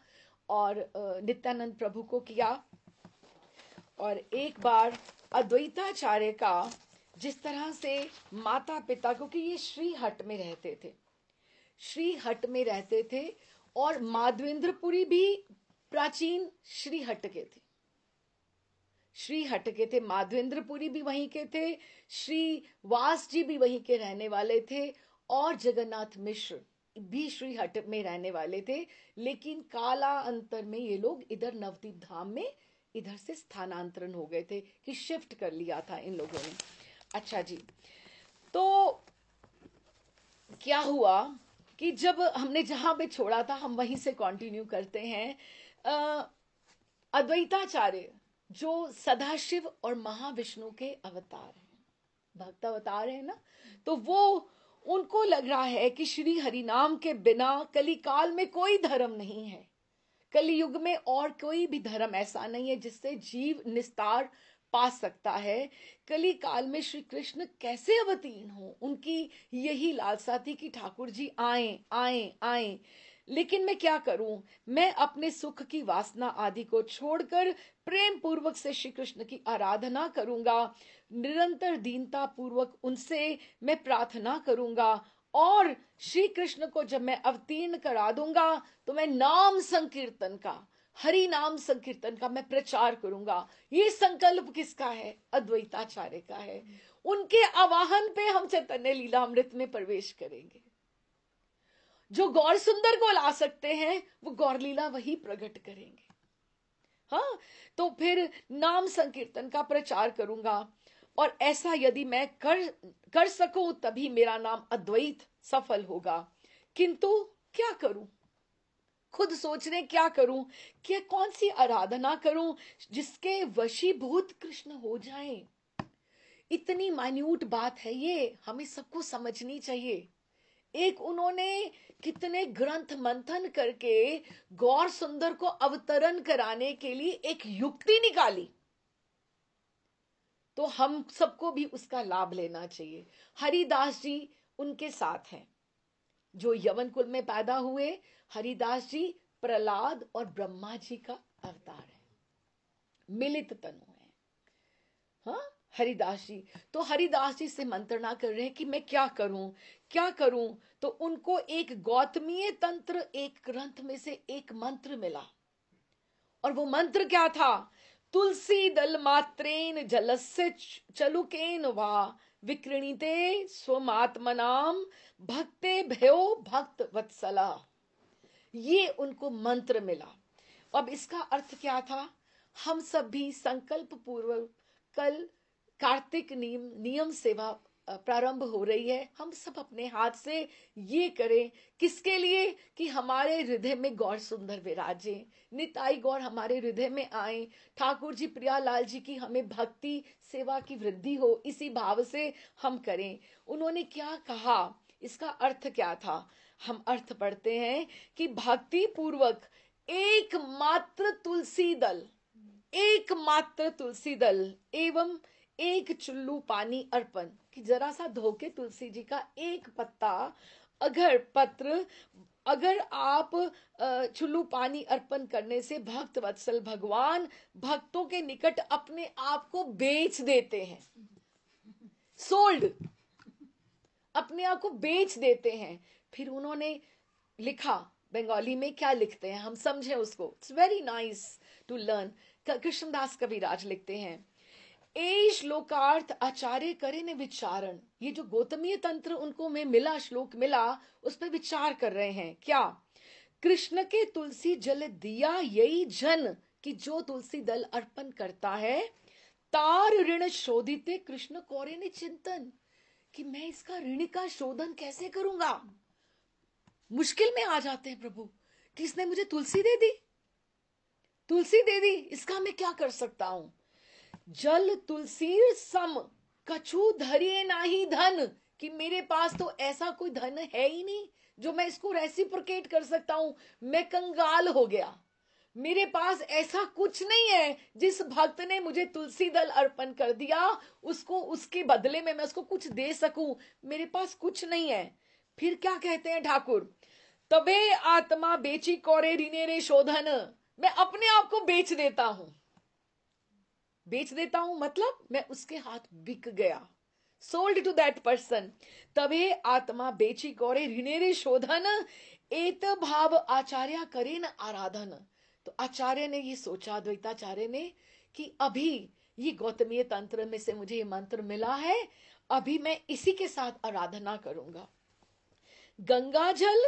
और नित्यानंद प्रभु को किया। और एक बार अद्वैताचार्य का जिस तरह से माता पिता, क्योंकि ये श्रीहट में रहते थे, श्रीहट में रहते थे, और माधवेंद्रपुरी भी प्राचीन श्रीहट के थे, श्रीहट के थे। माधवेंद्रपुरी भी वहीं के थे, श्री वास जी भी वहीं के रहने वाले थे, और जगन्नाथ मिश्र भी श्रीहट में रहने वाले थे। लेकिन काला अंतर में ये लोग इधर नवदीप धाम में इधर से स्थानांतरण हो गए थे कि शिफ्ट कर लिया था इन लोगों ने। अच्छा जी, तो क्या हुआ कि जब हमने जहां पे छोड़ा था हम वहीं से कंटिन्यू करते हैं। अद्वैताचार्य जो सदाशिव और महाविष्णु के अवतार हैं, भक्त अवतार है ना, तो वो उनको लग रहा है कि श्री हरिनाम के बिना कलिकाल में कोई धर्म नहीं है, कलियुग में और कोई भी धर्म ऐसा नहीं है जिससे जीव निस्तार पा सकता है। कली काल में श्री कृष्ण कैसे अवतीर्ण हो, उनकी यही लालसा थी कि ठाकुर जी आए आए आए। लेकिन मैं क्या करूं, मैं अपने सुख की वासना आदि को छोड़कर प्रेम पूर्वक से श्री कृष्ण की आराधना करूंगा, निरंतर दीनता पूर्वक उनसे मैं प्रार्थना करूंगा, और श्री कृष्ण को जब मैं अवतीर्ण करा दूंगा तो मैं नाम संकीर्तन का, हरि नाम संकीर्तन का मैं प्रचार करूंगा। ये संकल्प किसका है? अद्वैताचार्य का है। उनके आवाहन पे हम चैतन्य लीलामृत में प्रवेश करेंगे। जो गौर सुंदर को ला सकते हैं वो गौर लीला वही प्रकट करेंगे। हाँ, तो फिर नाम संकीर्तन का प्रचार करूंगा, और ऐसा यदि मैं कर सकूं तभी मेरा नाम अद्वैत सफल होगा। किंतु क्या करूं, खुद सोच रहे क्या करूं, क्या कौन सी आराधना करूं जिसके वशीभूत कृष्ण हो जाएं। इतनी माइन्यूट बात है ये, हमें सबको समझनी चाहिए। एक उन्होंने कितने ग्रंथ मंथन करके गौर सुंदर को अवतरण कराने के लिए एक युक्ति निकाली, तो हम सबको भी उसका लाभ लेना चाहिए। हरिदास जी उनके साथ हैं, जो यवन कुल में पैदा हुए। हरिदास जी प्रहलाद और ब्रह्मा जी का अवतार है, मिलित तनु है। हाँ, हरिदास जी। तो हरिदास जी से मंत्रणा कर रहे हैं कि मैं क्या करूं, क्या करूं। तो उनको एक गौतमीय तंत्र, एक ग्रंथ में से एक मंत्र मिला, और वो मंत्र क्या था? तुलसी दल मात्रेन जलस्य चलुकेन वा विकृणीते स्वमात्मनाम भक्ते भयो भक्त वत्सला। ये उनको मंत्र मिला। अब इसका अर्थ क्या था? हम सब भी संकल्प पूर्वक कल कार्तिक नियम सेवा प्रारंभ हो रही है। हम सब अपने हाथ से ये करें, किसके लिए? कि हमारे हृदय में गौर सुंदर विराजे, निताई गौर हमारे हृदय में आए, ठाकुर जी प्रियालाल जी की हमें भक्ति सेवा की वृद्धि हो, इसी भाव से हम करें। उन्होंने क्या कहा, इसका अर्थ क्या था? हम अर्थ पढ़ते हैं कि भक्ति पूर्वक एकमात्र तुलसी दल, एकमात्र तुलसी दल एवं एक चुल्लू पानी अर्पण, कि जरा सा धोके तुलसी जी का एक पत्ता, अगर पत्र, अगर आप चुल्लू पानी अर्पण करने से भक्त वत्सल भगवान भक्तों के निकट अपने आप को बेच देते हैं। सोल्ड, अपने आप को बेच देते हैं। फिर उन्होंने लिखा, बंगाली में क्या लिखते हैं हम समझे उसको, it's very nice to learn. Krishnadas Kaviraj लिखते हैं, ए श्लोकार्थ आचार्य करे ने विचारण। ये जो गौतमीय तंत्र उनको में मिला, श्लोक मिला, उस पर विचार कर रहे हैं। क्या? कृष्ण के तुलसी जल दिया यही जन, कि जो तुलसी दल अर्पण करता है, तार ऋण शोधिते कृष्ण कौरे ने चिंतन, कि मैं इसका ऋण का शोधन कैसे करूंगा। मुश्किल में आ जाते हैं प्रभु, कि इसने मुझे तुलसी दे दी, तुलसी दे दी, इसका मैं क्या कर सकता हूं। जल तुलसी सम कछु धरिए नाही धन, कि मेरे पास तो ऐसा कोई धन है ही नहीं जो मैं इसको रेसिप्रोकेट कर सकता हूं। मैं कंगाल हो गया, मेरे पास ऐसा कुछ नहीं है। जिस भक्त ने मुझे तुलसी दल अर्पण कर दिया, उसको उसके बदले में मैं उसको कुछ दे सकूं, मेरे पास कुछ नहीं है। फिर क्या कहते हैं ठाकुर, तबे आत्मा बेची कौरे ऋणे रे शोधन, मैं अपने आप को बेच देता हूं। बेच देता हूं मतलब मैं उसके हाथ बिक गया, सोल्ड टू दैट पर्सन। तबे आत्मा बेची कौरे ऋणे रे शोधन, एत भाव आचार्य करे न आराधन। तो आचार्य ने ये सोचा, द्वैताचार्य ने, कि अभी ये गौतमीय तंत्र में से मुझे ये मंत्र मिला है, अभी मैं इसी के साथ आराधना करूंगा। गंगाजल,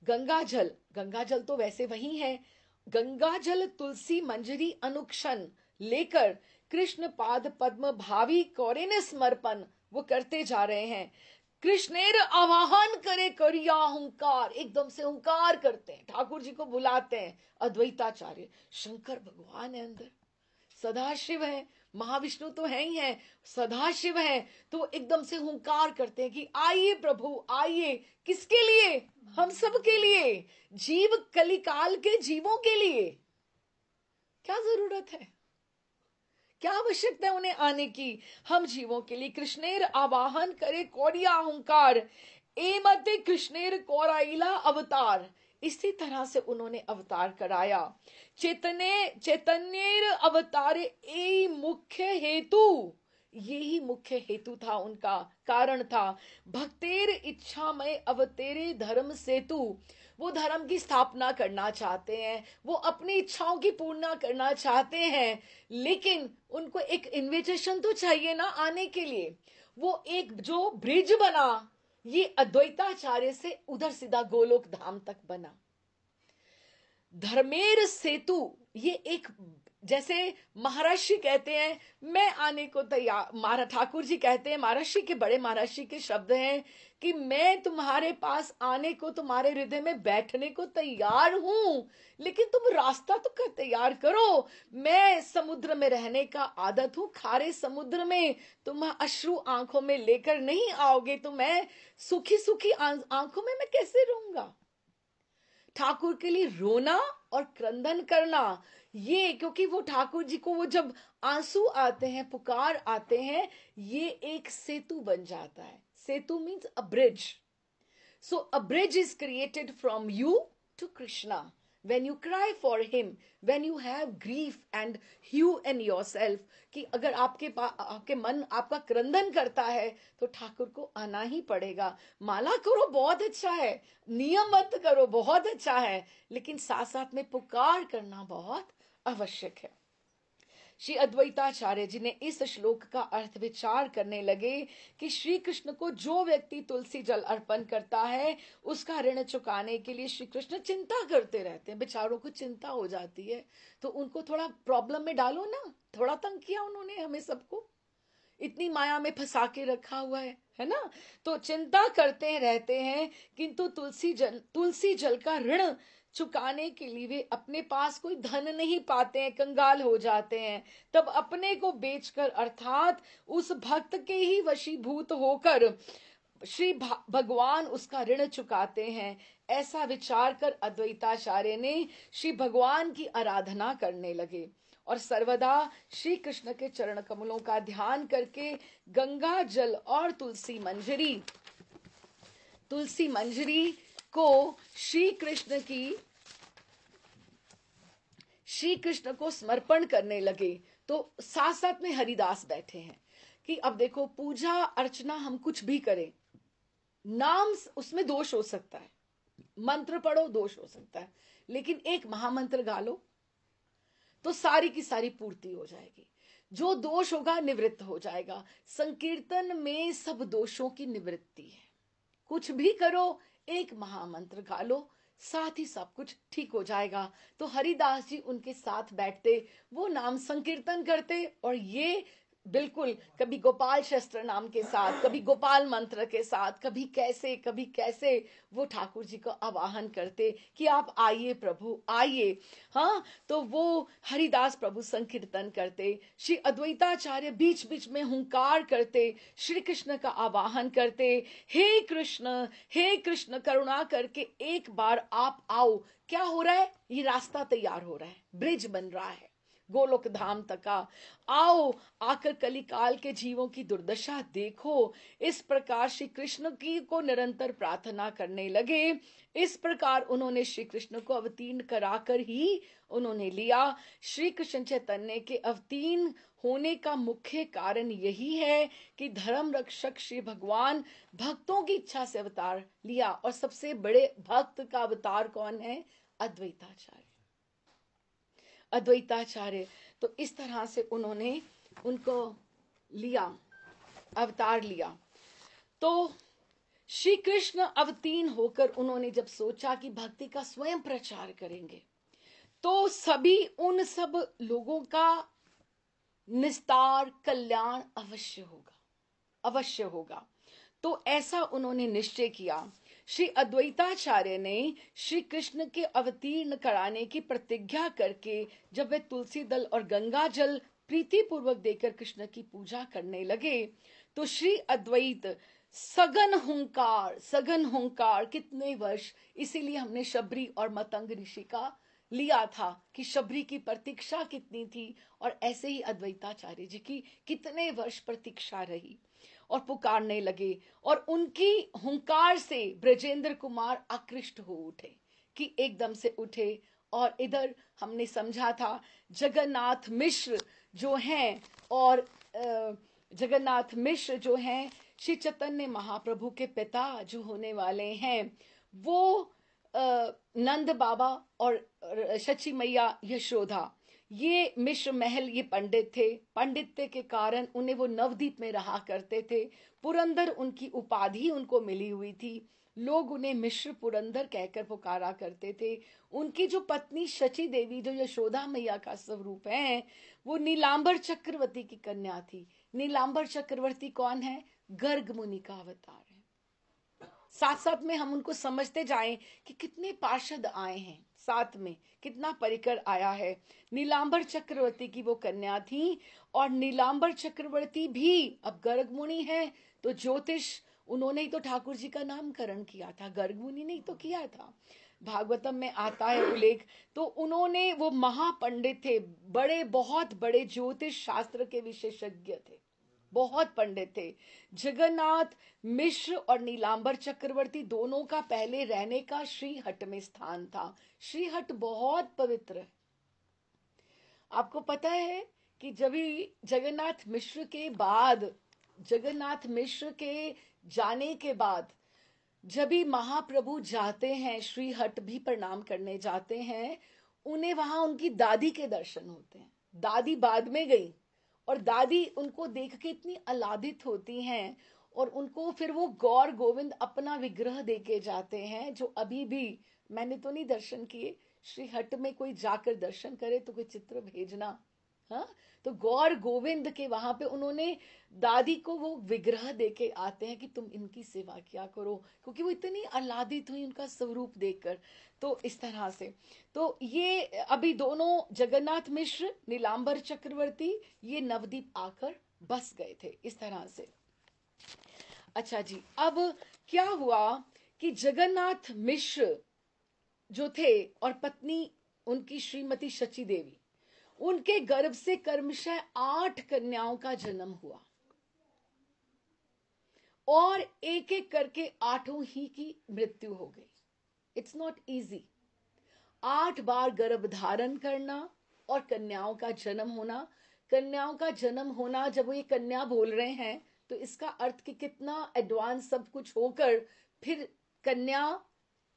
गंगाजल, गंगाजल तो वैसे वही है। गंगाजल तुलसी मंजरी अनुक्षण लेकर कृष्ण पाद पद्म भावी कौरे ने समर्पण, वो करते जा रहे हैं। कृष्णेर आवाहन करे करिया हुंकार, एकदम से हुंकार करते हैं, ठाकुर जी को बुलाते हैं। अद्वैताचार्य, शंकर भगवान है अंदर, सदाशिव है, महाविष्णु तो है ही है, सदाशिव है। तो एकदम से हुंकार करते हैं कि आइए प्रभु आइए। किसके लिए? हम सब के लिए, जीव कलिकाल के जीवों के लिए। क्या जरूरत है, क्या आवश्यकता है उन्हें आने की? हम जीवों के लिए। कृष्णेर आवाहन करे कौड़िया हुंकार, एमते कृष्णेर कौराइला अवतार, इसी तरह से उन्होंने अवतार कराया। चैतन्येर अवतार ए मुख्य हेतु, यही मुख्य हेतु था उनका, कारण था। भक्तेर इच्छा में अवतेरे धर्म सेतु, वो धर्म की स्थापना करना चाहते हैं, वो अपनी इच्छाओं की पूर्णा करना चाहते हैं, लेकिन उनको एक इन्विटेशन तो चाहिए ना आने के लिए। वो एक जो ब्रिज बना, ये अद्वैताचार्य से उधर सीधा गोलोक धाम तक बना। धर्मेर सेतु, ये एक, जैसे महर्षि कहते हैं मैं आने को तैयार, ठाकुर जी कहते हैं, महर्षि के, बड़े महर्षि के शब्द हैं कि मैं तुम्हारे पास आने को, तुम्हारे हृदय में बैठने को तैयार हूं, लेकिन तुम रास्ता तो तैयार करो। मैं समुद्र में रहने का आदत हूं, खारे समुद्र में तुम अश्रु आंखों में लेकर नहीं आओगे तो मैं सुखी सुखी आंखों में मैं कैसे रहूंगा। ठाकुर के लिए रोना और क्रंदन करना, ये, क्योंकि वो ठाकुर जी को, वो जब आंसू आते हैं, पुकार आते हैं, ये एक सेतु बन जाता है। Setu means a bridge. So a bridge is created from you to Krishna. when you cry for him, when you have grief and hue in yourself, कि अगर आपके मन आपका क्रंदन करता है तो ठाकुर को आना ही पड़ेगा। माला करो बहुत अच्छा है, नियमबद्ध करो बहुत अच्छा है, लेकिन साथ साथ में पुकार करना बहुत आवश्यक है। श्री अद्वैताचार्य जी ने इस श्लोक का अर्थ विचार करने लगे कि श्री कृष्ण को जो व्यक्ति तुलसी जल अर्पण करता है उसका ऋण चुकाने के लिए श्री कृष्ण चिंता करते रहते हैं। बेचारों को चिंता हो जाती है तो उनको थोड़ा प्रॉब्लम में डालो ना, थोड़ा तंग किया उन्होंने हमें सबको, इतनी माया में फंसा के रखा हुआ है ना। तो चिंता करते रहते हैं, किंतु तुलसी जल का ऋण चुकाने के लिए वे अपने पास कोई धन नहीं पाते हैं, कंगाल हो जाते हैं। तब अपने को बेचकर अर्थात उस भक्त के ही वशीभूत होकर श्री भगवान उसका ऋण चुकाते हैं। ऐसा विचार कर अद्वैताचार्य ने श्री भगवान की आराधना करने लगे और सर्वदा श्री कृष्ण के चरण कमलों का ध्यान करके गंगा जल और तुलसी मंजरी को श्री कृष्ण को समर्पण करने लगे। तो साथ साथ में हरिदास बैठे हैं कि अब देखो पूजा अर्चना हम कुछ भी करें, नाम उसमें दोष हो सकता है, मंत्र पढ़ो दोष हो सकता है, लेकिन एक महामंत्र गा लो तो सारी की सारी पूर्ति हो जाएगी, जो दोष होगा निवृत्त हो जाएगा। संकीर्तन में सब दोषों की निवृत्ति है। कुछ भी करो, एक महामंत्र गा लो, साथ ही सब कुछ ठीक हो जाएगा। तो हरिदास जी उनके साथ बैठते, वो नाम संकीर्तन करते और ये बिल्कुल कभी गोपाल शस्त्र नाम के साथ, कभी गोपाल मंत्र के साथ, कभी कैसे वो ठाकुर जी को आवाहन करते कि आप आइए प्रभु आइए। हाँ, तो वो हरिदास प्रभु संकीर्तन करते, श्री अद्वैताचार्य बीच बीच में हुंकार करते, श्री कृष्ण का आवाहन करते, हे कृष्ण करुणा करके एक बार आप आओ। क्या हो रहा है? ये रास्ता तैयार हो रहा है, ब्रिज बन रहा है गोलोक धाम तक का, आओ आकर कलिकाल के जीवों की दुर्दशा देखो। इस प्रकार श्री कृष्ण की को निरंतर प्रार्थना करने लगे। इस प्रकार उन्होंने श्री कृष्ण को अवतीर्ण कराकर ही उन्होंने लिया। श्री कृष्ण चैतन्य के अवतीर्ण होने का मुख्य कारण यही है कि धर्म रक्षक श्री भगवान भक्तों की इच्छा से अवतार लिया। और सबसे बड़े भक्त का अवतार कौन है? अद्वैताचार्य। तो इस तरह से उन्होंने उनको लिया, अवतार लिया। तो श्री कृष्ण अवतीर्ण होकर उन्होंने जब सोचा कि भक्ति का स्वयं प्रचार करेंगे तो सभी उन सब लोगों का निस्तार कल्याण अवश्य होगा। तो ऐसा उन्होंने निश्चय किया। श्री अद्वैताचार्य ने श्री कृष्ण के अवतीर्ण कराने की प्रतिज्ञा करके जब वे तुलसी दल और गंगा जल प्रीति पूर्वक देकर कृष्ण की पूजा करने लगे तो श्री अद्वैत सघन हुंकार कितने वर्ष, इसीलिए हमने शबरी और मतंग ऋषि का लिया था कि शबरी की प्रतीक्षा कितनी थी और ऐसे ही अद्वैताचार्य जी की कितने वर्ष प्रतीक्षा रही और पुकारने लगे। और उनकी हुंकार से ब्रजेंद्र कुमार आकृष्ट हो उठे कि एकदम से उठे। और इधर हमने समझा था जगन्नाथ मिश्र जो हैं, और जगन्नाथ मिश्र जो हैं श्री चैतन्य महाप्रभु के पिता जो होने वाले हैं, वो नंद बाबा और शची मैया यशोदा, ये मिश्र महल ये पंडित थे। पंडित्य के कारण उन्हें वो नवदीप में रहा करते थे। पुरंदर उनकी उपाधि उनको मिली हुई थी, लोग उन्हें मिश्र पुरंदर कहकर पुकारा करते थे। उनकी जो पत्नी शची देवी जो यशोदा मैया का स्वरूप है, वो नीलांबर चक्रवर्ती की कन्या थी। नीलांबर चक्रवर्ती कौन है? गर्ग मुनि का अवतार है। साथ साथ में हम उनको समझते जाएं कि कितने पार्षद आए हैं, साथ में कितना परिकर आया है। नीलांबर चक्रवर्ती की वो कन्या थी और नीलांबर चक्रवर्ती भी अब गर्ग मुनि है तो ज्योतिष उन्होंने ही तो ठाकुर जी का नामकरण किया था, गर्ग मुनि ने ही तो किया था। भागवतम में आता है उल्लेख। तो उन्होंने, वो महापंडित थे, बहुत बड़े ज्योतिष शास्त्र के विशेषज्ञ थे। बहुत पंडित थे। जगन्नाथ मिश्र और नीलांबर चक्रवर्ती दोनों का पहले रहने का श्रीहट में स्थान था। श्रीहट बहुत पवित्र है। आपको पता है कि जब भी जगन्नाथ मिश्र के बाद, जगन्नाथ मिश्र के जाने के बाद, जब भी महाप्रभु जाते हैं श्रीहट भी प्रणाम करने जाते हैं, उन्हें वहां उनकी दादी के दर्शन होते हैं। दादी बाद में गई और दादी उनको देख के इतनी आह्लादित होती हैं और उनको फिर वो गौर गोविंद अपना विग्रह देके जाते हैं, जो अभी भी, मैंने तो नहीं दर्शन किए, श्रीहट में कोई जाकर दर्शन करे तो कोई चित्र भेजना। हाँ, तो गौर गोविंद के वहां पे उन्होंने दादी को वो विग्रह देके आते हैं कि तुम इनकी सेवा किया करो, क्योंकि वो इतनी आह्लादित हुई उनका स्वरूप देखकर। तो इस तरह से, तो ये अभी दोनों जगन्नाथ मिश्र, नीलांबर चक्रवर्ती, ये नवद्वीप आकर बस गए थे इस तरह से। अच्छा जी, अब क्या हुआ कि जगन्नाथ मिश्र जो थे और पत्नी उनकी श्रीमती शची देवी, उनके गर्भ से क्रमशः 8 कन्याओं का जन्म हुआ और एक एक करके 8 ही की मृत्यु हो गई। It's not easy. 8 बार गर्भ धारण करना और कन्याओं का जन्म होना। कन्याओं का जन्म होना, जब वो ये कन्या बोल रहे हैं तो इसका अर्थ कि कितना एडवांस सब कुछ होकर फिर कन्या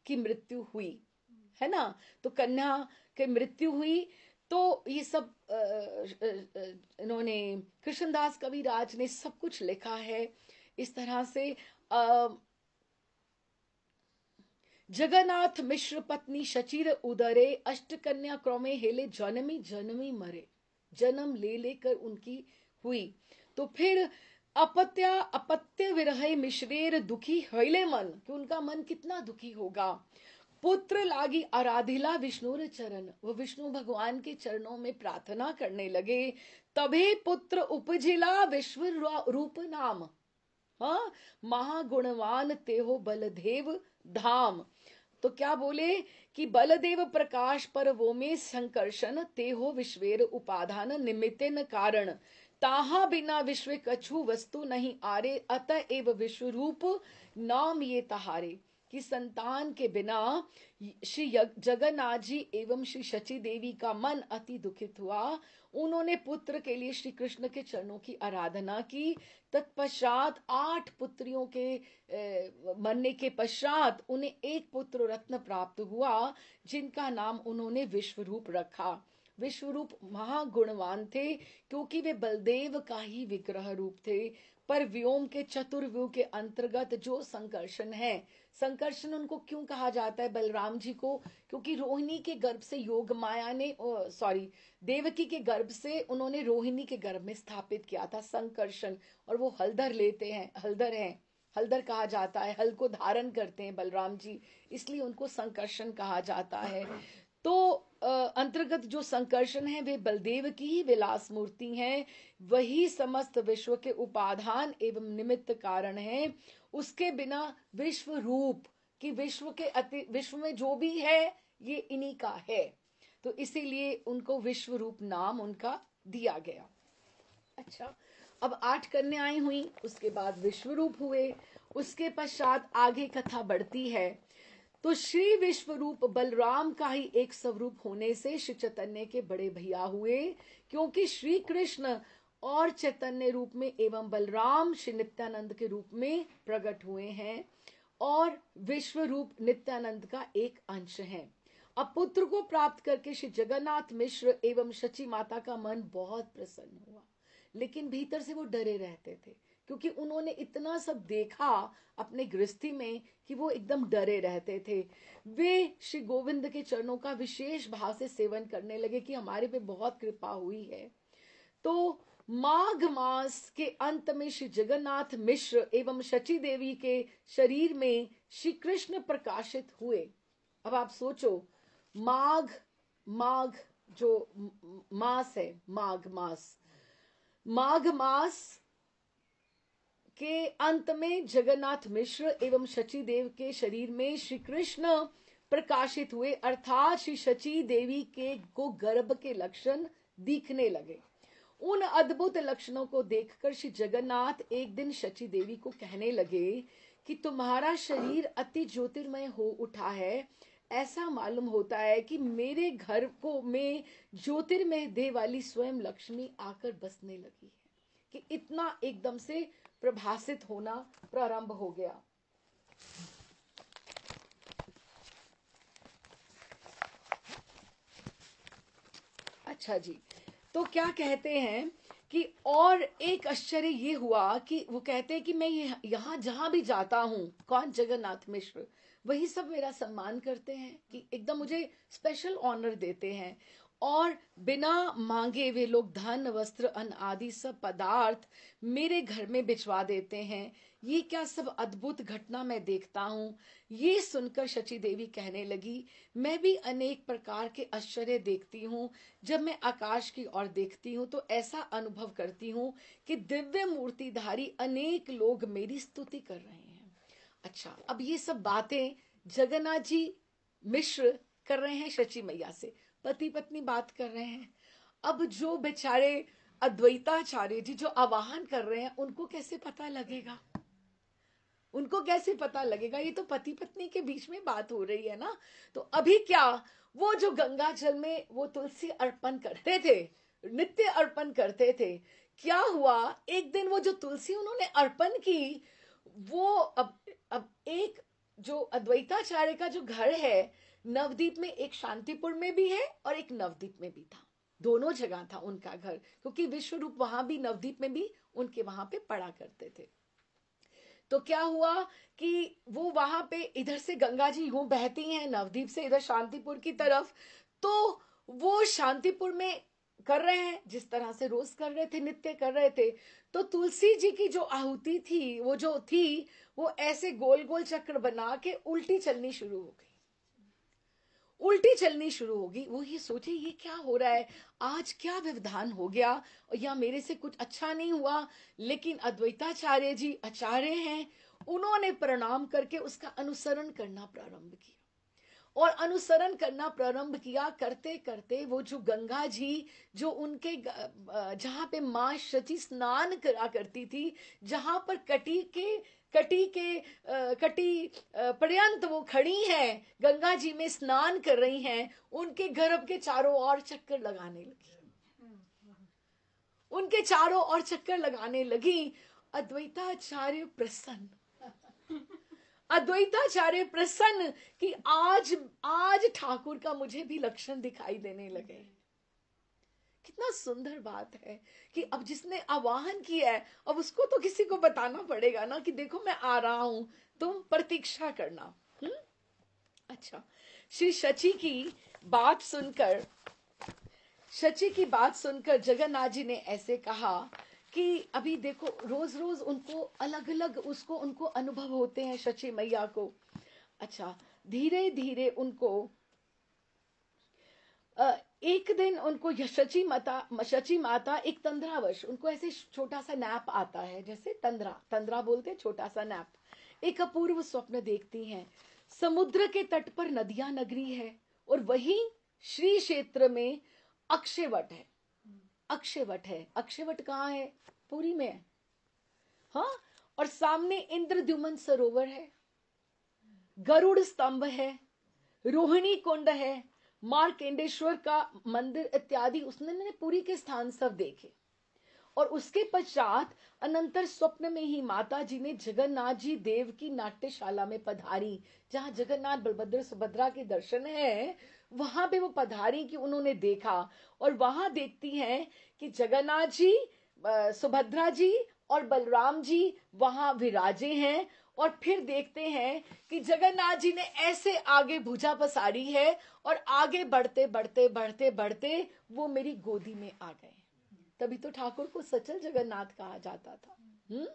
की मृत्यु हुई, है ना। तो कन्या की मृत्यु हुई, तो ये सब इन्होंने, कृष्णदास कविराज ने सब कुछ लिखा है इस तरह से। जगन्नाथ मिश्र पत्नी शचिर उदरे अष्ट कन्या क्रमे हेले जनमी जनमी मरे। जन्म ले लेकर उनकी हुई। तो फिर अपत्य विरह मिश्रेर दुखी हेले मन, कि उनका मन कितना दुखी होगा। पुत्र लागी आराधिला विष्णुर चरण, वो विष्णु भगवान के चरणों में प्रार्थना करने लगे। तभे पुत्र उपजिला विश्व रूप नाम। हाँ, महागुणवान तेहो बलदेव धाम। तो क्या बोले कि बलदेव प्रकाश पर वो में संकर्षण, तेहो विश्वेर उपाधान निमित्तेन कारण। ताहा बिना विश्व कछु वस्तु नहीं आरे, अतएव विश्व रूप नाम ये तहारे। कि संतान के बिना श्री जगन्नाथ जी एवं श्री शची देवी का मन अति दुखित हुआ। उन्होंने पुत्र के लिए श्री कृष्ण के चरणों की आराधना की। तत्पश्चात 8 पुत्रियों के मरने के पश्चात उन्हें एक पुत्र रत्न प्राप्त हुआ, जिनका नाम उन्होंने विश्वरूप रखा। विश्वरूप महागुणवान थे, क्योंकि वे बलदेव का ही विग्रह रूप थे। पर व्योम के चतुर्व्यूह के अंतर्गत जो संकर्षण है, संकर्षण उनको क्यों कहा जाता है बलराम जी को, क्योंकि रोहिणी के गर्भ से योग माया ने, सॉरी, देवकी के गर्भ से उन्होंने रोहिणी के गर्भ में स्थापित किया था संकर्षण। और वो हलधर लेते हैं, हलधर हैं, हलधर कहा जाता है, हल को धारण करते हैं बलराम जी, इसलिए उनको संकर्षण कहा जाता है। तो अंतर्गत जो संकर्षण है वे बलदेव की ही विलास मूर्ति हैं। वही समस्त विश्व के उपाधान एवं निमित्त कारण है। उसके बिना विश्व रूप, कि विश्व के विश्व में जो भी है ये इन्हीं का है, तो इसीलिए उनको विश्व रूप नाम उनका दिया गया। अच्छा, अब 8 कन्याएं हुई, उसके बाद विश्वरूप हुए। उसके पश्चात आगे कथा बढ़ती है। तो श्री विश्वरूप बलराम का ही एक स्वरूप होने से श्री चैतन्य के बड़े भैया हुए, क्योंकि श्री कृष्ण और चैतन्य रूप में एवं बलराम श्री नित्यानंद के रूप में प्रकट हुए हैं और विश्व रूप नित्यानंद का एक अंश है। अब पुत्र को प्राप्त करके श्री जगन्नाथ मिश्र एवं शची माता का मन बहुत प्रसन्न हुआ, लेकिन भीतर से वो डरे रहते थे, क्योंकि उन्होंने इतना सब देखा अपने गृहस्थी में कि वो एकदम डरे रहते थे। वे श्री गोविंद के चरणों का विशेष भाव से सेवन करने लगे कि हमारे पे बहुत कृपा हुई है। तो माघ मास के अंत में श्री जगन्नाथ मिश्र एवं शची देवी के शरीर में श्री कृष्ण प्रकाशित हुए। अब आप सोचो, माघ, माघ जो मास है, माघ मास, माघ मास के अंत में जगन्नाथ मिश्र एवं शची देव के शरीर में श्री कृष्ण प्रकाशित हुए, अर्थात श्री शची देवी के को गर्भ के लक्षण दिखने लगे। उन अद्भुत लक्षणों को देखकर श्री जगन्नाथ एक दिन शची देवी को कहने लगे कि तुम्हारा शरीर अति ज्योतिर्मय हो उठा है। ऐसा मालूम होता है कि मेरे घर को में ज्योतिर्मय देह वाली स्वयं लक्ष्मी आकर बसने लगी है, कि इतना एकदम से प्रभासित होना प्रारंभ हो गया। अच्छा जी, तो क्या कहते हैं कि और एक आश्चर्य ये हुआ कि वो कहते हैं कि मैं यहाँ जहां भी जाता हूँ, कौन, जगन्नाथ मिश्र, वही सब मेरा सम्मान करते हैं, कि एकदम मुझे स्पेशल ऑनर देते हैं। और बिना मांगे वे लोग धन वस्त्र अन्न आदि सब पदार्थ मेरे घर में भिजवा देते हैं। ये क्या सब अद्भुत घटना मैं देखता हूँ। ये सुनकर शची देवी कहने लगी, मैं भी अनेक प्रकार के आश्चर्य देखती हूँ। जब मैं आकाश की ओर देखती हूँ तो ऐसा अनुभव करती हूँ कि दिव्य मूर्तिधारी अनेक लोग मेरी स्तुति कर रहे हैं। अच्छा, अब ये सब बातें जगन्नाथ जी मिश्र कर रहे हैं शची मैया से, पति पत्नी बात कर रहे हैं। अब जो बेचारे अद्वैताचार्य जी जो आवाहन कर रहे हैं, उनको कैसे पता लगेगा, उनको कैसे पता लगेगा, ये तो पति पत्नी के बीच में बात हो रही है ना। तो अभी क्या, वो जो गंगा जल में वो तुलसी अर्पण करते थे, नित्य अर्पण करते थे, क्या हुआ एक दिन वो जो तुलसी उन्होंने अर्पण की, वो अब एक जो अद्वैताचार्य का जो घर है नवदीप में, एक शांतिपुर में भी है और एक नवदीप में भी था, दोनों जगह था उनका घर, क्योंकि विश्वरूप वहां भी नवदीप में भी उनके वहां पे पढ़ा करते थे। तो क्या हुआ कि वो वहां पे इधर से गंगा जी यूं बहती हैं नवदीप से इधर शांतिपुर की तरफ, तो वो शांतिपुर में कर रहे हैं जिस तरह से रोज कर रहे थे, नित्य कर रहे थे। तो तुलसी जी की जो आहुति थी, वो जो थी, वो ऐसे गोल गोल चक्र बना के उल्टी चलनी शुरू हो गई, उल्टी चलनी शुरू होगी। वो ये सोचे ये क्या हो रहा है, आज क्या व्यवधान हो गया, या मेरे से कुछ अच्छा नहीं हुआ। लेकिन अद्वैताचार्य जी आचार्य हैं, उन्होंने प्रणाम करके उसका अनुसरण करना प्रारंभ किया, और अनुसरण करना प्रारंभ किया। करते करते वो जो गंगा जी जो उनके जहां पे माँ शची स्नान करा करती थी, जहां पर कटी पर्यंत वो खड़ी हैं, गंगा जी में स्नान कर रही हैं, उनके गर्भ के चारों ओर चक्कर लगाने लगी, उनके चारों ओर चक्कर लगाने लगी। अद्वैताचार्य प्रसन्न, अद्वैताचार्य प्रसन्न कि आज आज ठाकुर का मुझे भी लक्षण दिखाई देने लगे। कितना सुंदर बात है कि अब जिसने आवाहन किया है, अब उसको तो किसी को बताना पड़ेगा ना कि देखो मैं आ रहा हूं, तुम प्रतीक्षा करना। अच्छा, श्री शची की बात सुनकर, शची की बात सुनकर जगन्नाथ जी ने ऐसे कहा कि अभी देखो रोज रोज उनको अलग अलग उसको उनको अनुभव होते हैं शची मैया को। अच्छा, धीरे धीरे उनको एक दिन उनको शची माता एक तंद्रावश, उनको ऐसे छोटा सा नैप आता है, जैसे तंद्रा तंद्रा बोलते, छोटा सा नैप, एक अपूर्व स्वप्न देखती हैं। समुद्र के तट पर नदियां नगरी है, और वहीं श्री क्षेत्र में अक्षयवट है। अक्षयवट है, अक्षयवट कहाँ है, पुरी में है। हाँ, और सामने इंद्रद्युमन सरोवर है, गरुड़ स्तंभ है, रोहिणी कुंड है, मार्केंडेश्वर का मंदिर इत्यादि उसने पूरी के स्थान सब देखे। और उसके पश्चात अनंतर स्वप्न में ही माता जी ने जगन्नाथ जी देव की नाट्यशाला में पधारी, जहां जगन्नाथ बलभद्र सुभद्रा के दर्शन है, वहां पे वो पधारी कि उन्होंने देखा। और वहां देखती हैं कि जगन्नाथ जी, सुभद्रा जी और बलराम जी वहां विराजे हैं। और फिर देखते हैं कि जगन्नाथ जी ने ऐसे आगे भुजा पसारी है, और आगे बढ़ते बढ़ते बढ़ते बढ़ते वो मेरी गोदी में आ गए। तभी तो ठाकुर को सचल जगन्नाथ कहा जाता था।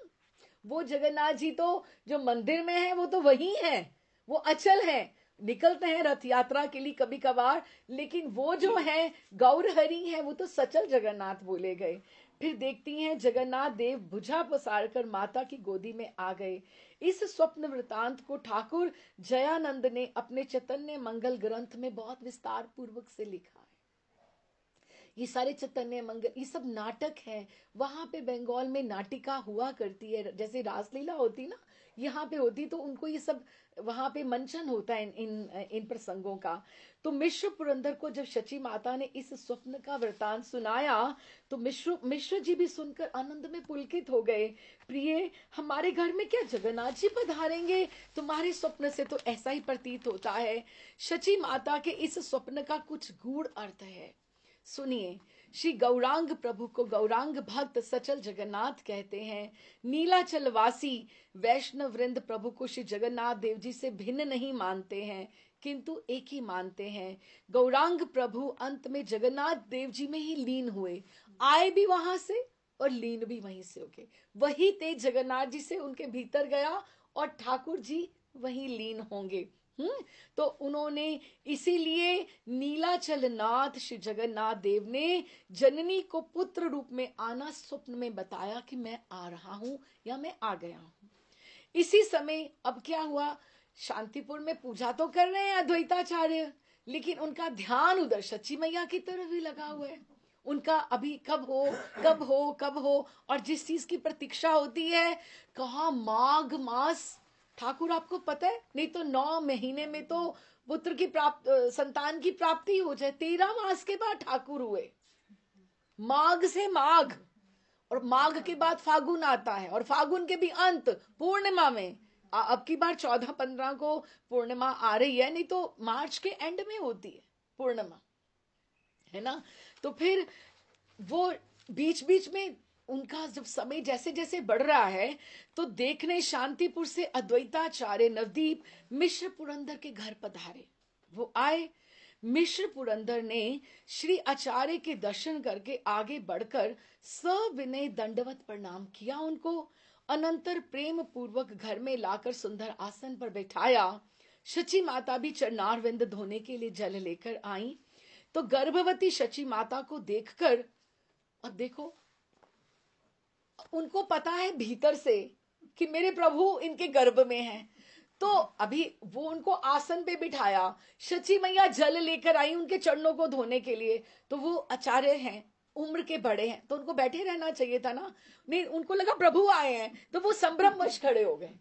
वो जगन्नाथ जी तो जो मंदिर में है वो तो वही है, वो अचल है, निकलते हैं रथ यात्रा के लिए कभी कभार, लेकिन वो जो है गौरहरि है, वो तो सचल जगन्नाथ बोले गए। फिर देखती हैं जगन्नाथ देव भुजा पसार कर माता की गोदी में आ गए। इस स्वप्न वृतांत को ठाकुर जयानंद ने अपने चैतन्य मंगल ग्रंथ में बहुत विस्तार पूर्वक से लिखा है। ये सारे चैतन्य मंगल ये सब नाटक हैं। वहां पे बंगाल में नाटिका हुआ करती है, जैसे रासलीला होती ना यहाँ पे होती, तो उनको ये सब वहां पे मंचन होता है इन प्रसंगों का। तो मिश्र पुरंदर को जब शची माता ने इस स्वप्न का वृतांत सुनाया तो मिश्र जी भी सुनकर आनंद में पुलकित हो गए। प्रिय, हमारे घर में क्या जगन्नाथ जी पधारेंगे? तुम्हारे स्वप्न से तो ऐसा ही प्रतीत होता है। शची माता के इस स्वप्न का कुछ गूढ़ अर्थ है, सुनिए। श्री गौरांग प्रभु को गौरांग भक्त सचल जगन्नाथ कहते हैं। नीलाचल वासी वैष्णव वृंद प्रभु को श्री जगन्नाथ देव जी से भिन्न नहीं मानते हैं, किंतु एक ही मानते हैं। गौरांग प्रभु अंत में जगन्नाथ देव जी में ही लीन हुए, आए भी वहां से और लीन भी वहीं से हो गए। वही तेज जगन्नाथ जी से उनके भीतर गया और ठाकुर जी वहीं लीन होंगे। तो उन्होंने इसीलिए नीलाचल नाथ श्री जगन्नाथ देव ने जननी को पुत्र रूप में आना स्वप्न में बताया कि मैं आ रहा हूं या मैं आ गया हूं। इसी समय अब क्या हुआ, शांतिपुर में पूजा तो कर रहे हैं अद्वैताचार्य, लेकिन उनका ध्यान उधर सच्ची मैया की तरफ भी लगा हुआ है। उनका अभी कब हो कब हो कब हो, और जिस चीज की प्रतीक्षा होती है, कहा माघ मास, ठाकुर आपको पता है, नहीं तो 9 महीने में तो पुत्र की संतान की प्राप्ति हो जाए। 13 मास के बाद ठाकुर हुए, माघ से माघ, और माघ के बाद फागुन आता है, और फागुन के भी अंत पूर्णिमा में। अब की बार 14-15 को पूर्णिमा आ रही है, नहीं तो मार्च के एंड में होती है पूर्णिमा, है ना। तो फिर वो बीच बीच में उनका जब समय जैसे जैसे बढ़ रहा है, तो देखने शांतिपुर से अद्वैताचार्य नवदीप मिश्र पुरंदर के घर पधारे। वो आए, मिश्र पुरंदर ने श्री आचार्य के दर्शन करके आगे बढ़कर सविनय दंडवत प्रणाम किया उनको। अनंतर प्रेम पूर्वक घर में लाकर सुंदर आसन पर बैठाया। शची माता भी चरणारविंद धोने के लिए जल लेकर आई। तो गर्भवती शची माता को देखकर, अब देखो, उनको पता है भीतर से कि मेरे प्रभु इनके गर्भ में हैं, तो अभी वो उनको आसन पे बिठाया, शची मैया जल लेकर आई उनके चरणों को धोने के लिए। तो वो आचार्य हैं, उम्र के बड़े हैं, तो उनको बैठे रहना चाहिए था ना। नहीं, उनको लगा प्रभु आए हैं, तो वो संभ्रमवश खड़े हो गए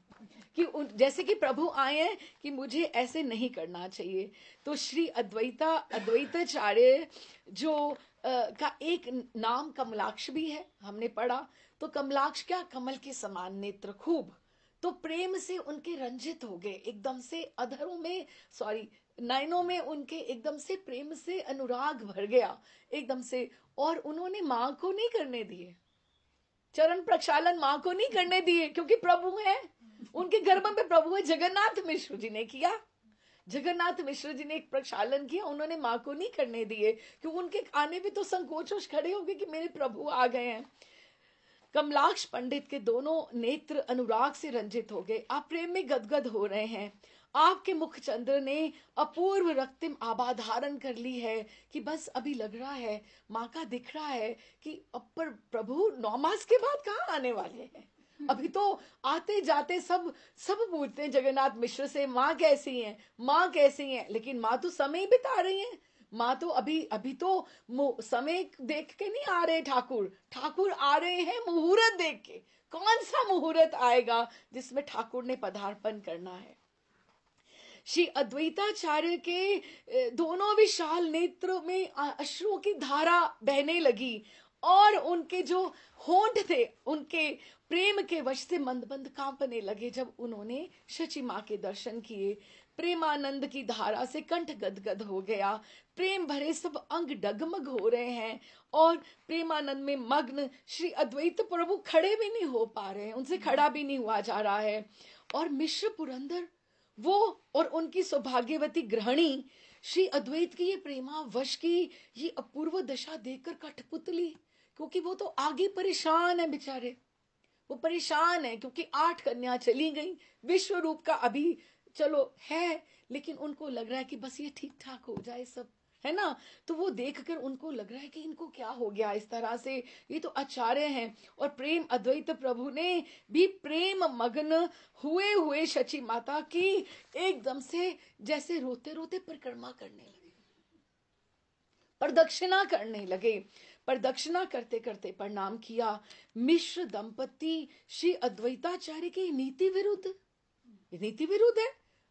कि जैसे कि प्रभु आए हैं, कि मुझे ऐसे नहीं करना चाहिए। तो श्री अद्वैताचार्य जो का एक नाम कमलाक्ष भी है, हमने पढ़ा। तो कमलाक्ष क्या, कमल के समान नेत्र खूब। तो प्रेम से उनके रंजित हो गए, एकदम से अधरों में, सॉरी, नयनों में उनके एकदम से प्रेम से अनुराग भर गया एकदम से। और उन्होंने मां को नहीं करने दिए, चरण प्रक्षालन मां को नहीं करने दिए, क्योंकि प्रभु है, उनके गर्भ में प्रभु है। जगन्नाथ मिश्र जी ने किया, जगन्नाथ मिश्र जी ने एक प्रक्षालन किया, उन्होंने मां को नहीं करने दिए, क्योंकि उनके आने भी तो संकोचवश खड़े हो गए कि मेरे प्रभु आ गए हैं। कमलाक्ष पंडित के दोनों नेत्र अनुराग से रंजित हो गए, आप प्रेम में गदगद हो रहे हैं। आपके मुख चंद्र ने अपूर्व रक्तिम आभा धारण कर ली है, कि बस अभी लग रहा है, माँ का दिख रहा है कि अपर प्रभु 9 मास के बाद कहाँ आने वाले हैं। अभी तो आते जाते सब सब पूछते हैं जगन्नाथ मिश्र से, माँ कैसी है, माँ कैसी है, लेकिन माँ तो समय बिता रही है। माँ तो अभी अभी तो समय देख के नहीं आ रहे ठाकुर, ठाकुर आ रहे हैं मुहूर्त देख के। कौन सा मुहूर्त आएगा जिसमें ठाकुर ने पदार्पण करना है। श्री अद्वैताचार्य के दोनों विशाल नेत्रों में अश्रुओं की धारा बहने लगी, और उनके जो होंठ थे उनके प्रेम के वश से मंद मंद कांपने लगे जब उन्होंने शची मां के दर्शन किए। प्रेमानंद की धारा से कंठ गदगद हो गया, प्रेम भरे सब अंग डगमग हो रहे हैं, और प्रेमानंद में मग्न श्री अद्वैत प्रभु खड़े भी नहीं हो पा रहे हैं, उनसे खड़ा भी नहीं हुआ जा रहा है। और मिश्र पुरंदर वो और उनकी सौभाग्यवती गृहिणी श्री अद्वैत की ये प्रेमा वश की ये अपूर्व दशा देखकर कठपुतली, क्योंकि वो तो आगे परेशान है बेचारे, वो परेशान है क्योंकि 8 कन्या चली गई, विश्व रूप का अभी चलो है, लेकिन उनको लग रहा है कि बस ये ठीक ठाक हो जाए सब, है ना। तो वो देखकर उनको लग रहा है कि इनको क्या हो गया इस तरह से, ये तो आचार्य हैं। और प्रेम अद्वैत प्रभु ने भी प्रेम मग्न हुए हुए शची माता की एकदम से जैसे रोते रोते परिक्रमा करने लगे, प्रदक्षिणा करने लगे। प्रदक्षिणा करते करते प्रणाम किया। मिश्र दंपति श्री अद्वैताचार्य की नीति विरुद्ध है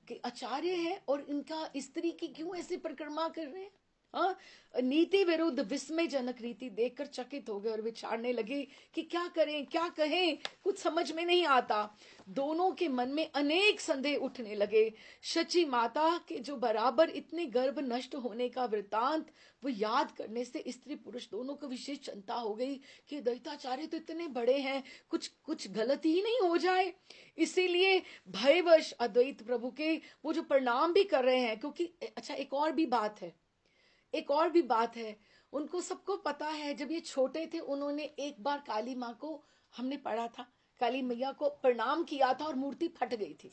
कि आचार्य है और इनका स्त्री की क्यों ऐसी परिक्रमा कर रहे हैं। हाँ, नीति विरुद्ध विस्मयजनक रीति देखकर चकित हो गए और विचारने लगे कि क्या करें क्या कहें, कुछ समझ में नहीं आता। दोनों के मन में अनेक संदेह उठने लगे। शची माता के जो बराबर इतने गर्भ नष्ट होने का वृतांत वो याद करने से स्त्री पुरुष दोनों को विशेष चिंता हो गई कि दैताचार्य तो इतने बड़े हैं, कुछ कुछ गलती ही नहीं हो जाए। इसीलिए भयवश अद्वैत प्रभु के वो जो प्रणाम भी कर रहे हैं, क्योंकि अच्छा एक और भी बात है, उनको सबको पता है जब ये छोटे थे उन्होंने एक बार काली माँ को, हमने पढ़ा था, काली मैया को प्रणाम किया था और मूर्ति फट गई थी,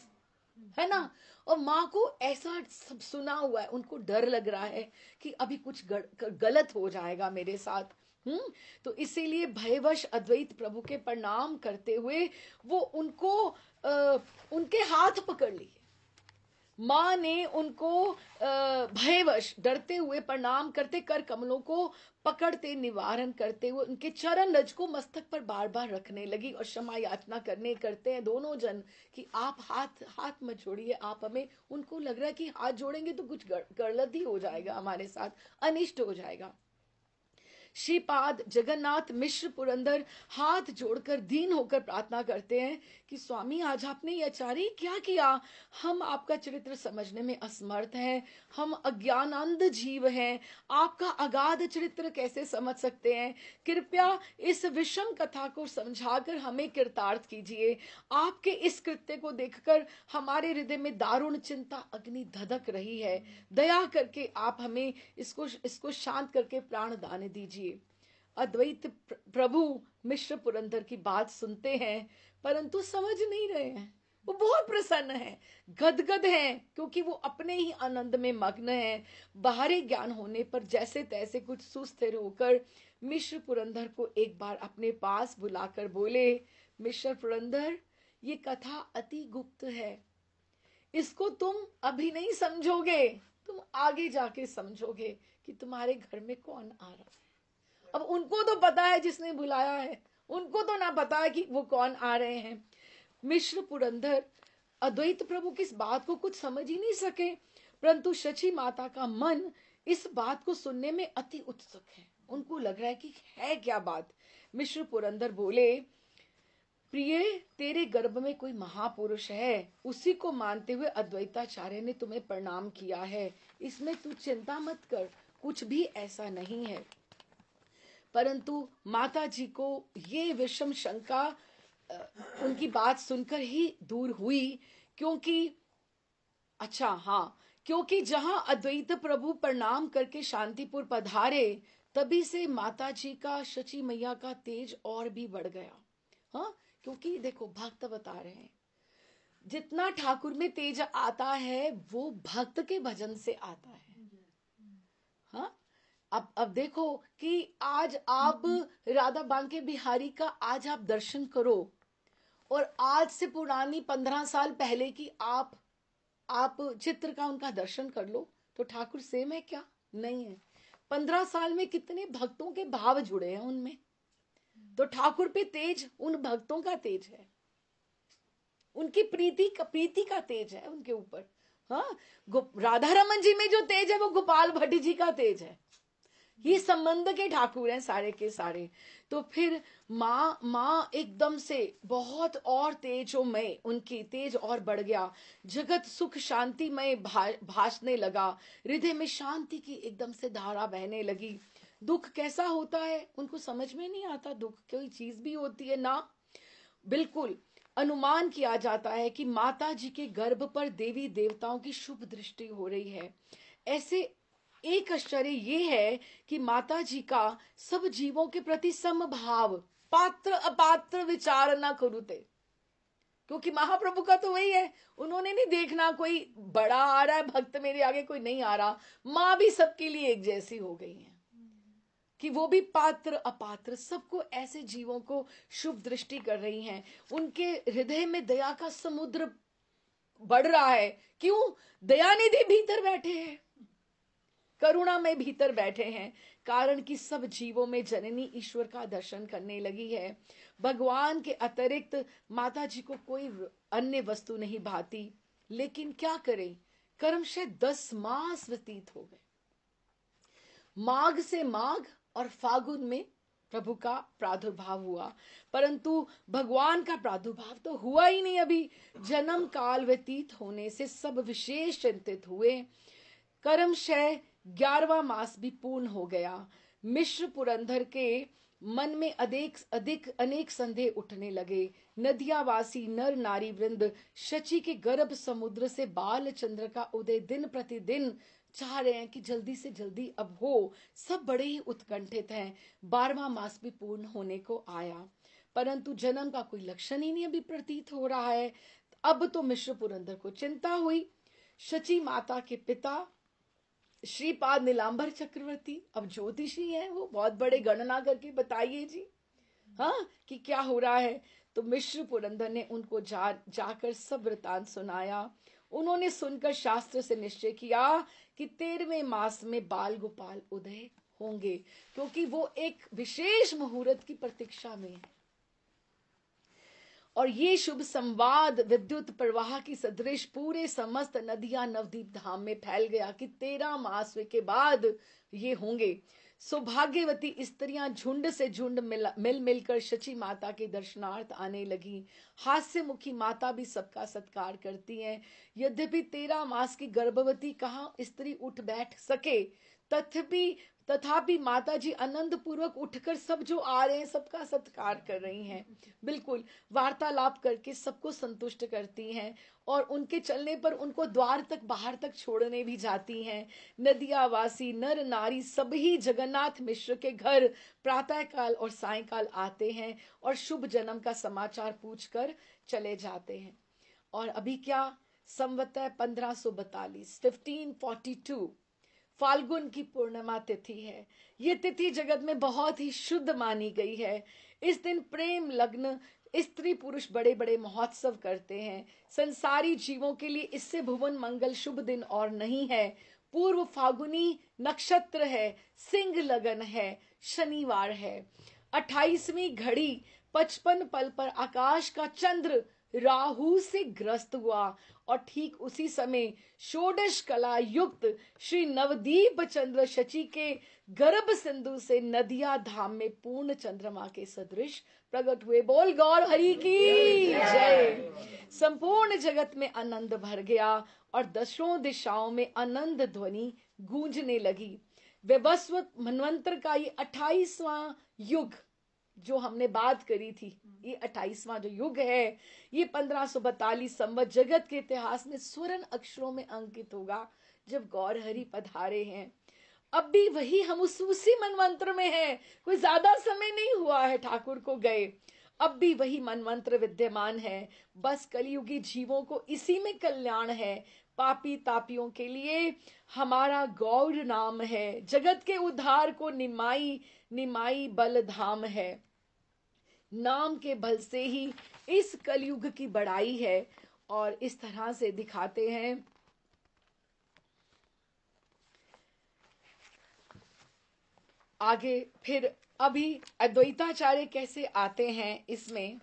है ना। और माँ को ऐसा सब सुना हुआ है, उनको डर लग रहा है कि अभी कुछ गलत हो जाएगा मेरे साथ। तो इसीलिए भयवश अद्वैत प्रभु के प्रणाम करते हुए वो उनके हाथ पकड़ लिए। माँ ने उनको भयवश डरते हुए प्रणाम करते कर कमलों को पकड़ते निवारण करते हुए उनके चरण रज को मस्तक पर बार बार रखने लगी और क्षमा याचना करते हैं दोनों जन कि आप हाथ मत छोड़िए, आप हमें, उनको लग रहा है कि हाथ जोड़ेंगे तो कुछ गलत ही हो जाएगा, हमारे साथ अनिष्ट हो जाएगा। श्रीपाद जगन्नाथ मिश्र पुरंदर हाथ जोड़कर दीन होकर प्रार्थना करते हैं कि स्वामी आज आपने ये आचार्य क्या किया, हम आपका चरित्र समझने में असमर्थ हैं, हम अज्ञानांध जीव हैं, आपका अगाध चरित्र कैसे समझ सकते हैं। कृपया इस विषम कथा को समझाकर हमें कृतार्थ कीजिए। आपके इस कृत्य को देखकर हमारे हृदय में दारुण चिंता अग्नि धधक रही है, दया करके आप हमें इसको शांत करके प्राण दान दीजिए। अद्वैत प्रभु मिश्र पुरंदर की बात सुनते हैं परंतु समझ नहीं रहे हैं। वो बहुत प्रसन्न हैं, गदगद हैं, क्योंकि वो अपने ही आनंद में मग्न हैं। बाहरी ज्ञान होने पर जैसे तैसे कुछ सुस्थिर होकर मिश्र पुरंदर को एक बार अपने पास बुलाकर बोले, मिश्र पुरंदर, ये कथा अति गुप्त है, इसको तुम अभी नहीं समझोगे, तुम आगे जाके समझोगे कि तुम्हारे घर में कौन आ रहा है। अब उनको तो पता है जिसने बुलाया है, उनको तो ना पता है कि वो कौन आ रहे हैं। मिश्र पुरंदर अद्वैत प्रभु की इस बात को कुछ समझ ही नहीं सके, परंतु शची माता का मन इस बात को सुनने में अति उत्सुक है। उनको लग रहा है कि है क्या बात। मिश्र पुरंदर बोले, प्रिय, तेरे गर्भ में कोई महापुरुष है, उसी को मानते हुए अद्वैताचार्य ने तुम्हें प्रणाम किया है, इसमें तू चिंता मत कर, कुछ भी ऐसा नहीं है। परंतु माता जी को ये विषम शंका उनकी बात सुनकर ही दूर हुई, क्योंकि जहां अद्वैत प्रभु प्रणाम करके शांतिपुर पधारे, तभी से माता जी का, शची मैया का तेज और भी बढ़ गया। हाँ, क्योंकि देखो भक्त बता रहे हैं, जितना ठाकुर में तेज आता है वो भक्त के भजन से आता है। हाँ, अब देखो कि आज आप राधा बांके बिहारी का आज आप दर्शन करो और आज से पुरानी 15 साल पहले की आप चित्र का उनका दर्शन कर लो, तो ठाकुर सेम है क्या? नहीं है। 15 साल में कितने भक्तों के भाव जुड़े हैं उनमें, तो ठाकुर पे तेज उन भक्तों का तेज है, उनकी प्रीति का तेज है उनके ऊपर। हाँ, राधा रमन जी में जो तेज है वो गोपाल भट्ट जी का तेज है। ये संबंध के ठाकुर हैं सारे के सारे। तो फिर माँ एकदम से बहुत और तेजोमय, उनकी तेज और बढ़ गया, जगत सुख शांतिमय भासने लगा, हृदय में शांति की एकदम से धारा बहने लगी। दुख कैसा होता है उनको समझ में नहीं आता, दुख कोई चीज भी होती है ना। बिल्कुल अनुमान किया जाता है कि माता जी के गर्भ पर देवी देवताओं की शुभ दृष्टि हो रही है। ऐसे एक आश्चर्य ये है कि माता जी का सब जीवों के प्रति समभाव, पात्र अपात्र विचार न करुते, क्योंकि महाप्रभु का तो वही है, उन्होंने नहीं देखना कोई बड़ा आ रहा है भक्त मेरे आगे, कोई नहीं आ रहा। माँ भी सबके लिए एक जैसी हो गई है कि वो भी पात्र अपात्र सबको, ऐसे जीवों को शुभ दृष्टि कर रही हैं। उनके हृदय में दया का समुद्र बढ़ रहा है। क्यों? दयानिधि भीतर बैठे हैं। करुणा में भीतर बैठे हैं, कारण कि सब जीवों में जननी ईश्वर का दर्शन करने लगी है। भगवान के अतिरिक्त माता जी को कोई अन्य वस्तु नहीं भाती, लेकिन क्या करें, कर्मशः 10 मास व्यतीत हो गए। माघ से माघ और फागुन में प्रभु का प्रादुर्भाव हुआ, परंतु भगवान का प्रादुर्भाव तो हुआ ही नहीं। अभी जन्म काल व्यतीत होने से सब विशेष चिंतित हुए। कर्मशः 11वां मास भी पूर्ण हो गया। मिश्र पुरंदर के मन में अधिक अनेक संदेह उठने लगे। नदियावासी नर नारी वृंद शची के गर्भ समुद्र से बालचंद्र का उदय दिन प्रतिदिन चाह रहे हैं कि जल्दी से जल्दी अब हो। सब बड़े ही उत्कंठित हैं। 12वां मास भी पूर्ण होने को आया, परंतु जन्म का कोई लक्षण ही नहीं अभी प्रतीत हो रहा है। अब तो मिश्र पुरंदर को चिंता हुई। शची माता के पिता श्रीपाद नीलांबर चक्रवर्ती अब ज्योतिषी हैं, वो बहुत बड़े गणना करके बताइए जी, हाँ, कि क्या हो रहा है। तो मिश्र पुरंदर ने उनको जाकर सब वृतांत सुनाया। उन्होंने सुनकर शास्त्र से निश्चय किया कि 13वें मास में बाल गोपाल उदय होंगे, क्योंकि वो एक विशेष मुहूर्त की प्रतीक्षा में है। और ये शुभ संवाद विद्युत प्रवाह की सदृश पूरे समस्त नदियां नवदीप धाम में फैल गया कि 13 मास के बाद ये होंगे। सौभाग्यवती स्त्रियां झुंड से झुंड मिल मिलकर शची माता के दर्शनार्थ आने लगी। हास्य मुखी माता भी सबका सत्कार करती हैं। यद्यपि 13 मास की गर्भवती कहाँ स्त्री उठ बैठ सके, तथापि माता जी आनंद पूर्वक उठकर सब जो आ रहे हैं सबका सत्कार कर रही हैं। बिल्कुल वार्तालाप करके सबको संतुष्ट करती हैं और उनके चलने पर उनको द्वार तक बाहर तक छोड़ने भी जाती हैं। नदियावासी नर नारी सभी जगन्नाथ मिश्र के घर प्रातः काल और सायंकाल आते हैं और शुभ जन्म का समाचार पूछकर चले जाते हैं। और अभी क्या, संवत्सर 1542 1542 फाल्गुन की पूर्णिमा तिथि है। ये तिथि जगत में बहुत ही शुद्ध मानी गई है। इस दिन प्रेम लग्न स्त्री पुरुष बड़े बड़े महोत्सव करते हैं। संसारी जीवों के लिए इससे भुवन मंगल शुभ दिन और नहीं है। पूर्व फागुनी नक्षत्र है, सिंह लगन है, शनिवार है। 28वीं घड़ी 55 पल पर आकाश का चंद्र राहु से ग्रस्त हुआ और ठीक उसी समय षोडश कला युक्त श्री नवदीप चंद्र शची के गर्भ सिंधु से नदिया धाम में पूर्ण चंद्रमा के सदृश प्रकट हुए। बोल गौर हरि की जय। संपूर्ण जगत में आनंद भर गया और दशों दिशाओं में आनंद ध्वनि गूंजने लगी। वैवस्वत मनवंतर का ये 28वां युग जो हमने बात करी थी, ये 28वां जो युग है, ये 1542 संवत जगत के इतिहास में स्वर्ण अक्षरों में अंकित होगा जब गौर हरि पधारे हैं। अब भी वही हम उसी मनवंत्र में हैं। कोई ज्यादा समय नहीं हुआ है ठाकुर को गए, अब भी वही मनमंत्र विद्यमान है। बस कलयुगी जीवों को इसी में कल्याण है। पापी तापियों के लिए हमारा गौर नाम है। जगत के उद्धार को निमाई निमाई बल धाम है। नाम के बल से ही इस कलयुग की बड़ाई है। और इस तरह से दिखाते हैं। आगे फिर अभी अद्वैताचार्य कैसे आते हैं इसमें,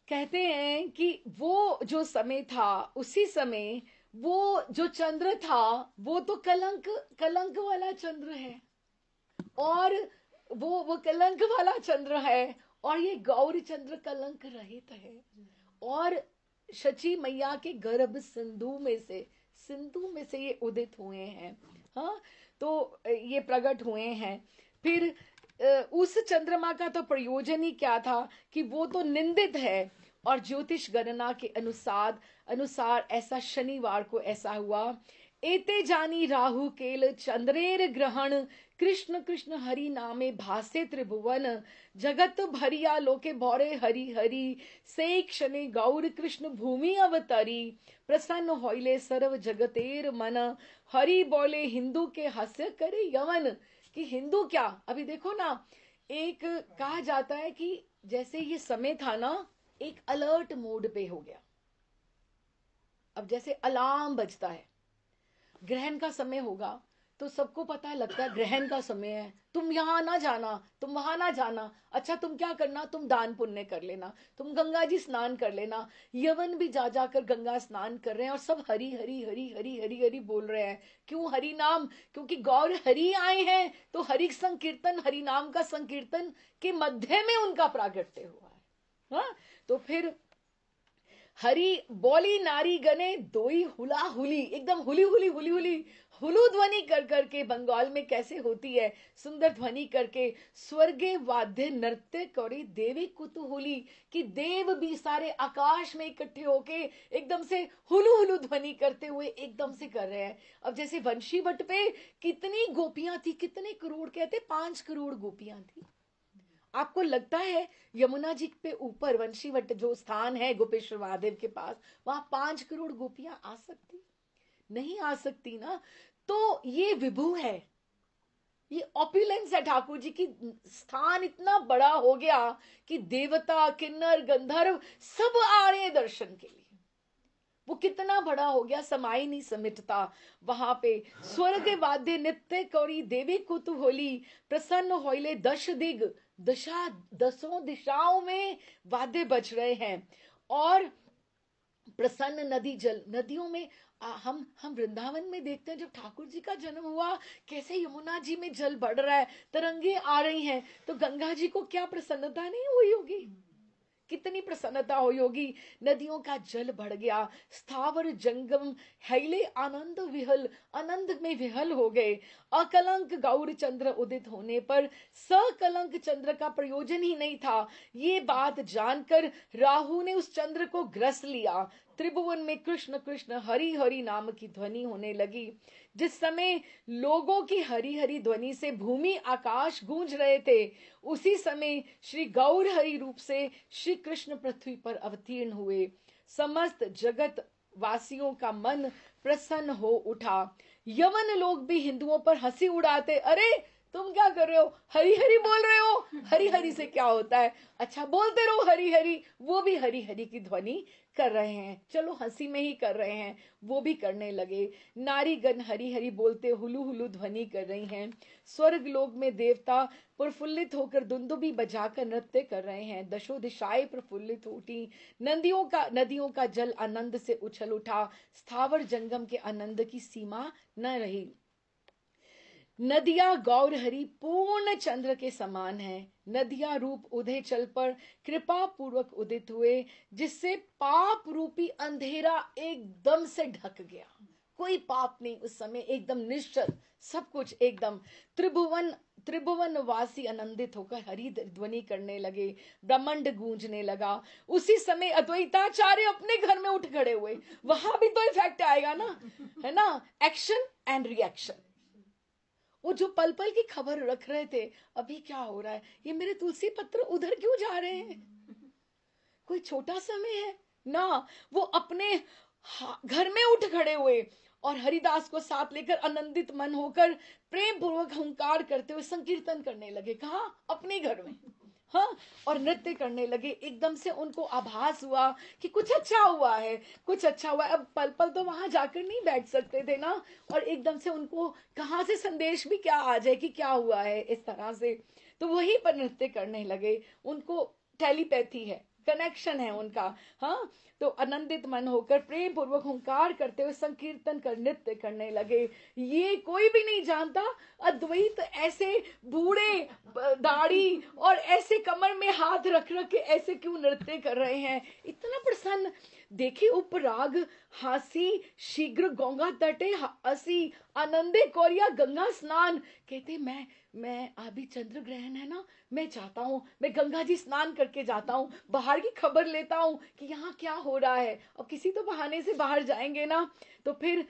कहते हैं कि वो जो समय था उसी समय वो जो चंद्र था वो तो कलंक वाला चंद्र है, और वो कलंक वाला चंद्र है, और ये गौरी चंद्र कलंक रहित है। और शची मैया के गर्भ सिंधु में से ये उदित हुए हैं। हाँ, तो ये प्रकट हुए हैं। फिर उस चंद्रमा का तो प्रयोजन ही क्या था कि वो तो निंदित है, और ज्योतिष गणना के अनुसार ऐसा शनिवार को ऐसा हुआ। एते जानी राहु केल चंद्रेर ग्रहण कृष्ण कृष्ण हरि नामे भासे त्रिभुवन जगत भरिया लोके भौरे हरि हरि से क्षणे गौर कृष्ण भूमि अवतरी प्रसन्न होइले सर्व जगतेर मन हरि बोले हिंदू के हास्य करे यवन। कि हिंदू क्या, अभी देखो ना, एक कहा जाता है कि जैसे ये समय था ना, एक अलर्ट मोड पे हो गया। अब जैसे अलार्म बजता है, ग्रहण का समय होगा तो सबको पता लगता है ग्रहण का समय है, तुम यहाँ ना जाना, तुम वहां ना जाना। अच्छा, तुम क्या करना, तुम दान पुण्य कर लेना, तुम गंगा जी स्नान कर लेना। यवन भी जा जाकर गंगा स्नान कर रहे हैं और सब हरी हरी हरी हरी हरी हरी बोल रहे हैं। क्यों हरि नाम? क्योंकि गौर हरि आए हैं, तो हरि संकीर्तन, हरि नाम का संकीर्तन के मध्य में उनका प्रागट्य हुआ है। हाँ, तो फिर हरी बोली नारी गने दोई हुला हुली, एकदम हुली हुली हुली हुली हुलू ध्वनि कर करके, बंगाल में कैसे होती है, सुंदर ध्वनि करके स्वर्गे वाद्य नृत्य करी देवी कुतूहली, कि देव भी सारे आकाश में इकट्ठे होके एकदम से हुलू हुलू ध्वनि करते हुए एकदम से कर रहे हैं। अब जैसे वंशी वट पे कितनी गोपियां थी, कितने करोड़, कहते 5 करोड़ गोपियां थी। आपको लगता है यमुना जी पे ऊपर वंशीवट जो स्थान है गोपेश्वर महादेव के पास, वहां 5 करोड़ गोपियां आ सकती? नहीं आ सकती ना। तो ये विभू है, ये ऑपुलेंस है ठाकुर जी की। स्थान इतना बड़ा हो गया कि देवता, किन्नर, गंधर्व सब आ रहे हैं दर्शन के लिए। वो कितना बड़ा हो गया, समाई नहीं समिटता वहां पे। स्वर्ग वाद्य नित्य कौरी देवी कुतूहली, प्रसन्न होइले दश दिग, दशा दसों दिशाओं में वाद्य बज रहे हैं। और प्रसन्न नदी जल, नदियों में हम वृंदावन में देखते हैं जब ठाकुर जी का जन्म हुआ, कैसे यमुना जी में जल बढ़ रहा है, तरंगे आ रही हैं, तो गंगा जी को क्या प्रसन्नता नहीं हुई होगी, कितनी प्रसन्नता हुई होगी। नदियों का जल बढ़ गया, स्थावर जंगम हैले आनंद विहल, आनंद में विहल हो गए। अकलंक गौर चंद्र उदित होने पर सकलंक चंद्र का प्रयोजन ही नहीं था, ये बात जानकर राहु ने उस चंद्र को ग्रस लिया। त्रिभुवन में कृष्ण कृष्ण हरि हरि नाम की ध्वनि होने लगी। जिस समय लोगों की हरि हरि ध्वनि से भूमि आकाश गूंज रहे थे, उसी समय श्री गौर हरि रूप से श्री कृष्ण पृथ्वी पर अवतीर्ण हुए। समस्त जगत वासियों का मन प्रसन्न हो उठा। यवन लोग भी हिंदुओं पर हंसी उड़ाते, अरे तुम क्या कर रहे हो, हरी हरी बोल रहे हो, हरी हरी से क्या होता है, अच्छा बोलते रहो हरी हरी। वो भी हरी हरी की ध्वनि कर रहे हैं, चलो हंसी में ही कर रहे हैं, वो भी करने लगे। नारीगण हरी हरी बोलते हुलू हुलू ध्वनि कर रही हैं। स्वर्ग लोक में देवता प्रफुल्लित होकर दुंदुबी बजाकर नृत्य कर रहे हैं। दशो दिशाएं प्रफुल्लित उठी, नदियों का जल आनंद से उछल उठा। स्थावर जंगम के आनंद की सीमा न रही। नदियां गौर हरि पूर्ण चंद्र के समान है। नदियां रूप उदय चल पर कृपा पूर्वक उदित हुए, जिससे पाप रूपी अंधेरा एकदम से ढक गया। कोई पाप नहीं उस समय, एकदम निश्चल सब कुछ एकदम। त्रिभुवन वासी आनंदित होकर हरि ध्वनि करने लगे, ब्रह्मांड गूंजने लगा। उसी समय अद्वैताचार्य अपने घर में उठ खड़े हुए। वहां भी तो इफेक्ट आएगा ना, है ना, एक्शन एंड रिएक्शन। वो जो पल पल की खबर रख रहे थे, अभी क्या हो रहा है, ये मेरे तुलसी पत्र उधर क्यों जा रहे हैं, कोई छोटा समय है ना। वो अपने घर में उठ खड़े हुए और हरिदास को साथ लेकर आनंदित मन होकर प्रेम पूर्वक हुंकार करते हुए संकीर्तन करने लगे। कहा? अपने घर में। हाँ, और नृत्य करने लगे। एकदम से उनको आभास हुआ कि कुछ अच्छा हुआ है, कुछ अच्छा हुआ है। अब पल पल तो वहां जाकर नहीं बैठ सकते थे ना, और एकदम से उनको कहां से संदेश भी क्या आ जाए कि क्या हुआ है, इस तरह से। तो वहीं पर नृत्य करने लगे। उनको टेलीपैथी है, कनेक्शन है उनका। हाँ, तो आनंदित मन होकर प्रेम पूर्वक हुंकार करते हुए संकीर्तन कर नृत्य करने लगे। ये कोई भी नहीं जानता अद्वैत ऐसे बूढ़े दाढ़ी और ऐसे कमर में हाथ रख रख के ऐसे क्यों नृत्य कर रहे हैं, इतना प्रसन्न। देखी उपराग हासी शीघ्र गंगा तटे हसी, आनंदे कोरिया गंगा स्नान। कहते मैं अभी चंद्र ग्रहण है ना, मैं जाता हूँ, मैं गंगा जी स्नान करके जाता हूँ, बाहर की खबर लेता हूँ कि यहाँ क्या हो रहा है। अब किसी तो बहाने से बाहर जाएंगे ना। तो फिर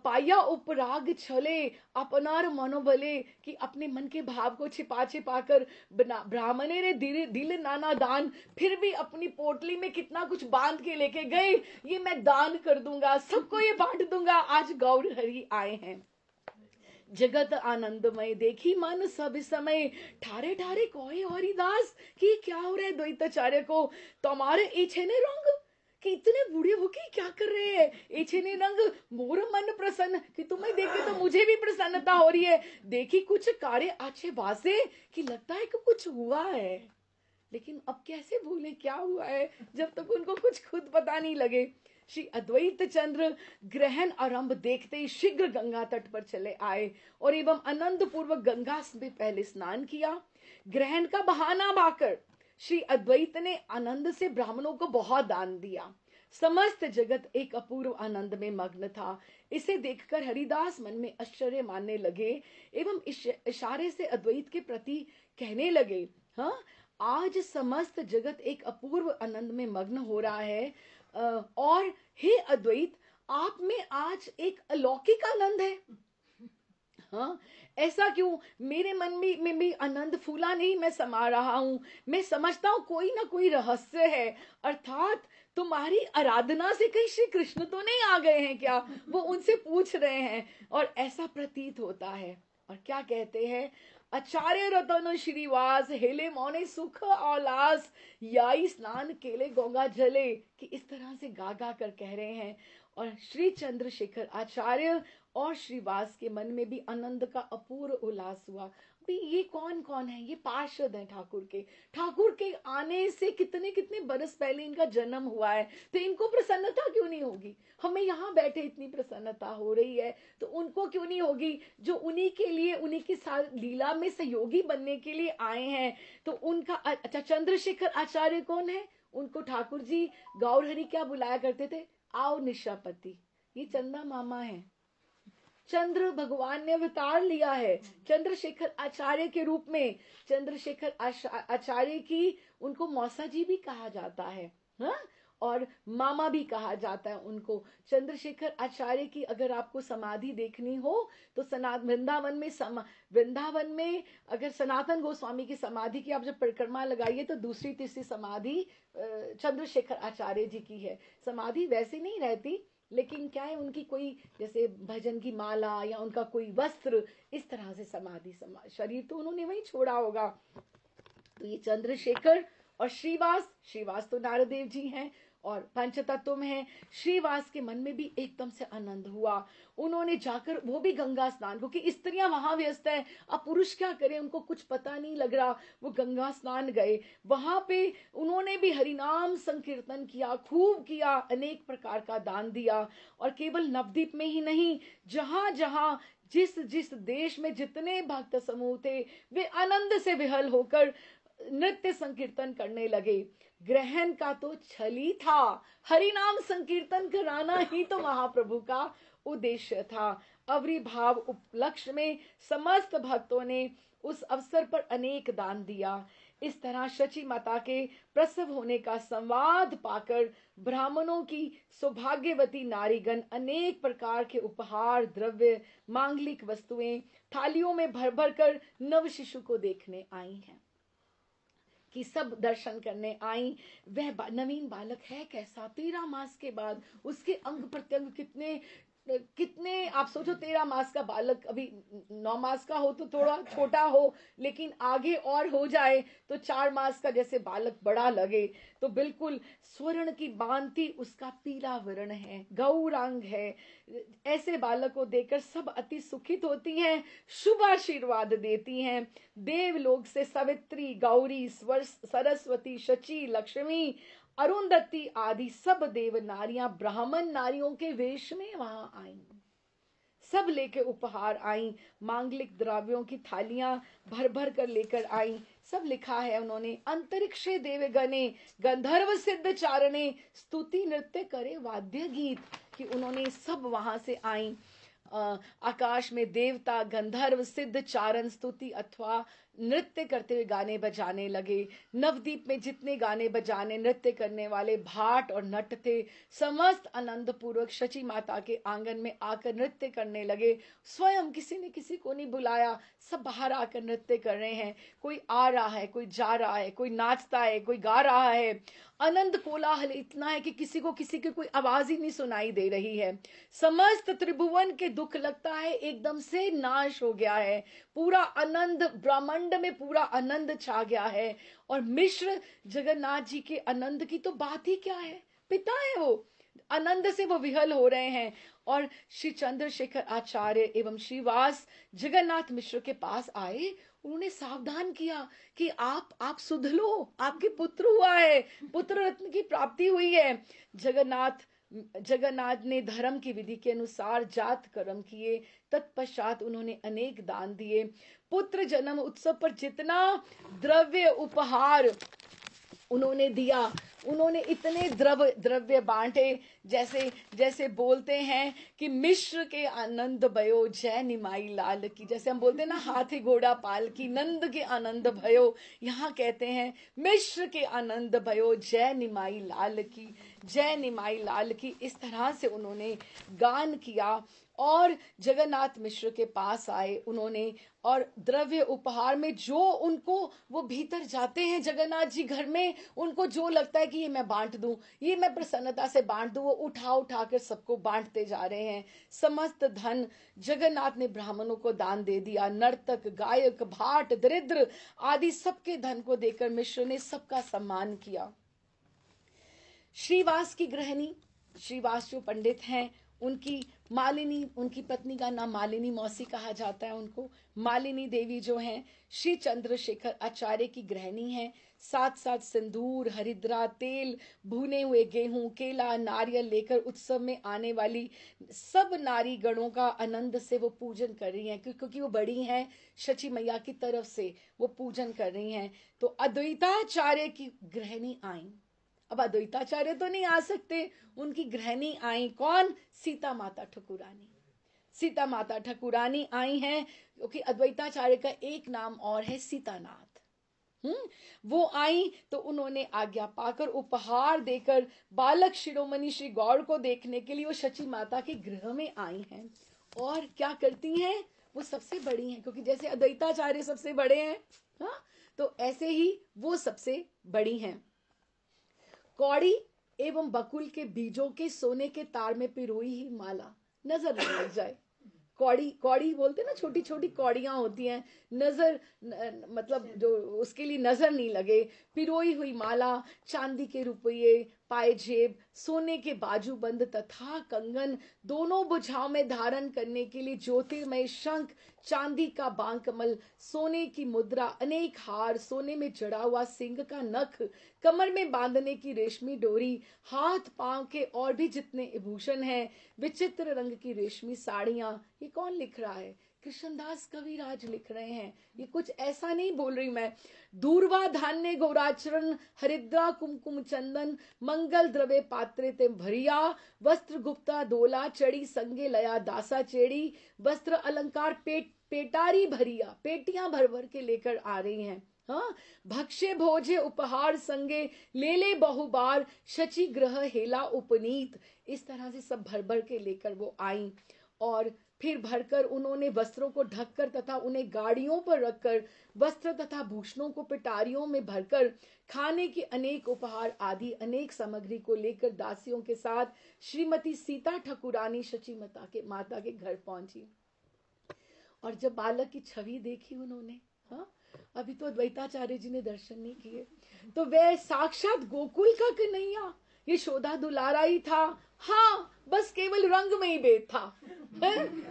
पाया उपराग छले अपनार मनोबले, कि अपने मन के भाव को छिपा छिपा कर ब्राह्मणे रे दिल नाना दान, फिर भी अपनी पोटली में कितना कुछ बांध के लेके गए, ये मैं दान कर दूंगा, सबको ये बांट दूंगा, आज गौर हरि आए हैं। जगत आनंदमय देखी मन सब समय, ठारे ठारे कोई हरिदास कि क्या हो रहा है द्वैताचार्य को, तुम्हारे इछने रंग कि इतने बूढ़े होके क्या कर रहे हैं, इछने रंग मोर मन प्रसन्न कि तुम्हें देख के तो मुझे भी प्रसन्नता हो रही है, देखी कुछ कार्य अच्छे वासे कि लगता है कि कुछ हुआ है, लेकिन अब कैसे भूले क्या हुआ है जब तक उनको कुछ खुद पता नहीं लगे। श्री अद्वैत चंद्र ग्रहण आरंभ देखते ही शीघ्र गंगा तट पर चले आए और एवं आनंद पूर्वक गंगा में पहले स्नान किया। ग्रहण का बहाना पाकर श्री अद्वैत ने आनंद से ब्राह्मणों को बहुत दान दिया। समस्त जगत एक अपूर्व आनंद में मग्न था। इसे देखकर हरिदास मन में आश्चर्य मानने लगे एवं इशारे से अद्वैत के प्रति कहने लगे, हाँ, आज समस्त जगत एक अपूर्व आनंद में मग्न हो रहा है और हे अद्वैत, आप में आज एक अलौकिक आनंद है। हाँ, ऐसा क्यों? मेरे मन में भी आनंद फूला नहीं मैं समा रहा हूं, मैं समझता हूं कोई ना कोई रहस्य है, अर्थात तुम्हारी आराधना से कहीं श्री कृष्ण तो नहीं आ गए हैं क्या, वो उनसे पूछ रहे हैं और ऐसा प्रतीत होता है। और क्या कहते हैं, आचार्य रतन श्रीवास हेले मौने सुख औलास, याई स्नान केले गंगा जले, कि इस तरह से गा गा कर कह रहे हैं। और श्री चंद्रशेखर आचार्य और श्रीवास के मन में भी आनंद का अपूर्व उल्लास हुआ। भाई ये कौन कौन है? ये पार्षद हैं ठाकुर के आने से कितने कितने बरस पहले इनका जन्म हुआ है, तो इनको प्रसन्नता क्यों नहीं होगी? हमें यहाँ बैठे इतनी प्रसन्नता हो रही है तो उनको क्यों नहीं होगी, जो उन्हीं के लिए उन्हीं के साथ लीला में सहयोगी बनने के लिए आए हैं। तो उनका अच्छा, चंद्रशेखर आचार्य कौन है? उनको ठाकुर जी गौर हरि क्या बुलाया करते थे? आओ निशापति। ये चंदा मामा है, चंद्र भगवान ने अवतार लिया है चंद्रशेखर आचार्य के रूप में। चंद्रशेखर आचार्य की उनको मौसा जी भी कहा जाता है, हाँ? और मामा भी कहा जाता है उनको। चंद्रशेखर आचार्य की अगर आपको समाधि देखनी हो तो वृंदावन में अगर सनातन गोस्वामी की समाधि की आप जब परिक्रमा लगाइए तो दूसरी तीसरी समाधि चंद्रशेखर आचार्य जी की है। समाधि वैसे नहीं रहती, लेकिन क्या है, उनकी कोई जैसे भजन की माला या उनका कोई वस्त्र, इस तरह से समाधि शरीर तो उन्होंने वहीं छोड़ा होगा। तो ये चंद्रशेखर और श्रीवास तो नारदेव जी हैं और पंचतत्व में है। श्रीवास के मन में भी एकदम से आनंद हुआ। उन्होंने जाकर, वो भी गंगा स्नान, क्योंकि स्त्रियां वहां व्यस्त है, अब पुरुष क्या करें, उनको कुछ पता नहीं लग रहा, वो गंगा स्नान गए। वहां पे उन्होंने भी हरिनाम संकीर्तन किया, खूब किया, अनेक प्रकार का दान दिया। और केवल नवद्वीप में ही नहीं, जहां जहां जिस जिस देश में जितने भक्त समूह थे वे आनंद से विहल होकर नृत्य संकीर्तन करने लगे। ग्रहण का तो छल ही था, हरिनाम संकीर्तन कराना ही तो महाप्रभु का उद्देश्य था। अवरी भाव उपलक्ष्य में समस्त भक्तों ने उस अवसर पर अनेक दान दिया। इस तरह शची माता के प्रसव होने का संवाद पाकर ब्राह्मणों की सौभाग्यवती नारीगण अनेक प्रकार के उपहार द्रव्य, मांगलिक वस्तुएं थालियों में भर भर कर नव शिशु को देखने आई हैं, कि सब दर्शन करने आई। वह नवीन बालक है कैसा, 13 मास के बाद उसके अंग प्रत्यंग कितने कितने, आप सोचो 13 मास का बालक, अभी 9 मास का हो तो थोड़ा छोटा हो, लेकिन आगे और हो जाए तो 4 मास का जैसे बालक बड़ा लगे। तो बिल्कुल स्वर्ण की बांति उसका पीला वर्ण है, गौरांग है। ऐसे बालक को देखकर सब अति सुखित होती हैं, शुभ आशीर्वाद देती हैं। देवलोक से सवित्री, गौरी, सरस्वती, शची, लक्ष्मी, अरुंधति आदि सब देव नारियां ब्राह्मण नारियों के वेश में वहां आई, सब लेके उपहार आई, मांगलिक द्रव्यों की थालियां भर भर कर लेकर आई। सब लिखा है उन्होंने, अंतरिक्षे देवगणे गंधर्व सिद्ध चारणे, स्तुति नृत्य करे वाद्य गीत, कि उन्होंने सब वहां से आई। आकाश में देवता, गंधर्व, सिद्ध चारण स्तुति अथवा नृत्य करते हुए गाने बजाने लगे। नवदीप में जितने गाने बजाने नृत्य करने वाले भाट और नट थे, समस्त आनंद पूर्वक शची माता के आंगन में आकर नृत्य करने लगे। स्वयं किसी ने किसी को नहीं बुलाया, सब बाहर आकर नृत्य कर रहे हैं। कोई आ रहा है, कोई जा रहा है, कोई नाचता है, कोई गा रहा है। आनंद कोलाहल इतना है कि किसी को किसी की कोई आवाज ही नहीं सुनाई दे रही है। समस्त त्रिभुवन के दुख लगता है एकदम से नाश हो गया है। पूरा आनंद, ब्रह्मांड में पूरा आनंद छा गया है। और मिश्र जगन्नाथ जी के आनंद की तो बात ही क्या है, पिता है वो, आनंद से वो विहल हो रहे हैं। और श्री चंद्रशेखर आचार्य एवं श्रीवास जगन्नाथ मिश्र के पास आए। उन्होंने सावधान किया कि आप सुध लो, आपके पुत्र हुआ है, पुत्र रत्न की प्राप्ति हुई है। जगन्नाथ ने धर्म की विधि के अनुसार जात कर्म किए। तत्पश्चात उन्होंने अनेक दान दिए। पुत्र जन्म उत्सव पर जितना द्रव्य उपहार उन्होंने दिया, उन्होंने इतने द्रव्य बांटे, जैसे जैसे बोलते हैं कि मिश्र के आनंद भयो जय निमाई लाल की, जैसे हम बोलते हैं ना हाथी घोड़ा पाल की, नंद के आनंद भयो, यहाँ कहते हैं मिश्र के आनंद भयो जय निमाई लाल की, जय निमाई लाल की। इस तरह से उन्होंने गान किया और जगन्नाथ मिश्र के पास आए उन्होंने। और द्रव्य उपहार में जो उनको, वो भीतर जाते हैं जगन्नाथ जी घर में, उनको जो लगता है कि ये मैं बांट दूं, ये मैं प्रसन्नता से बांट दूं, वो उठा उठा कर सबको बांटते जा रहे हैं। समस्त धन जगन्नाथ ने ब्राह्मणों को दान दे दिया। नर्तक, गायक, भाट, दरिद्र आदि सबके धन को देकर मिश्र ने सबका सम्मान किया। श्रीवास की गृहिणी, श्रीवास जो पंडित हैं, उनकी मालिनी, उनकी पत्नी का नाम मालिनी मौसी कहा जाता है उनको। मालिनी देवी जो हैं श्री चंद्रशेखर आचार्य की गृहिणी हैं। साथ साथ सिंदूर, हरिद्रा, तेल, भुने हुए गेहूं, केला, नारियल लेकर उत्सव में आने वाली सब नारी गणों का आनंद से वो पूजन कर रही हैं, क्योंकि वो बड़ी हैं, शची मैया की तरफ से वो पूजन कर रही हैं। तो अद्वैताचार्य की गृहिणी आई। अब अद्वैताचार्य तो नहीं आ सकते, उनकी गृहिणी आई। कौन? सीता माता ठकुरानी। सीता माता ठकुरानी आई हैं, क्योंकि अद्वैताचार्य का एक नाम और है सीतानाथ। वो आई तो उन्होंने आज्ञा पाकर, उपहार देकर बालक शिरोमणि श्री गौड़ को देखने के लिए वो शची माता के गृह में आई हैं। और क्या करती हैं? वो सबसे बड़ी हैं, क्योंकि जैसे अद्वैताचार्य सबसे बड़े हैं, हाँ, तो ऐसे ही वो सबसे बड़ी हैं। कौड़ी एवं बकुल के बीजों के सोने के तार में पिरोई ही माला, नजर न लग जाए। कौड़ी, कौड़ी बोलते ना, छोटी छोटी कौड़ियां होती हैं, नजर मतलब जो उसके लिए नजर नहीं लगे। पिरोई हुई माला, चांदी के रुपये, पायजेब, सोने के बाजूबंद तथा कंगन, दोनों भुजाओं में धारण करने के लिए ज्योतिर्मय शंख, चांदी का बांकमल, सोने की मुद्रा, अनेक हार, सोने में जड़ा हुआ सिंह का नख, कमर में बांधने की रेशमी डोरी, हाथ पांव के और भी जितने आभूषण हैं, विचित्र रंग की रेशमी साड़ियां। ये कौन लिख रहा है? कृष्णदास कविराज लिख रहे हैं। ये कुछ ऐसा नहीं बोल रही मैं। दूर्वा धान्य गौराचरण, हरिद्रा कुमकुम चंदन, मंगल द्रव्य पात्रे ते भरिया, वस्त्र गुप्ता दोला चढ़ी, संगे लया दासा चेड़ी, वस्त्र अलंकार पेटारी भरिया, पेटियां भर भर के लेकर आ रही हैं। हाँ, भक्ष्य भोजे उपहार संगे, ले ले बहुबार, शची ग्रह हेला उपनीत। इस तरह से सब भर भर के लेकर वो आई। और फिर भरकर उन्होंने वस्त्रों को ढककर तथा उन्हें गाड़ियों पर रखकर, वस्त्र तथा भूषणों को पिटारियों में भरकर, खाने के अनेक उपहार आदि अनेक सामग्री को लेकर दासियों के साथ श्रीमती सीता ठकुरानी शची माता के घर पहुंची। और जब बालक की छवि देखी उन्होंने, हाँ, अभी तो अद्वैताचार्य जी ने दर्शन नहीं किए, तो वह साक्षात गोकुल का कन्हैया, ये यशोदा दुलारा ही था। हाँ, बस केवल रंग में ही भेद था,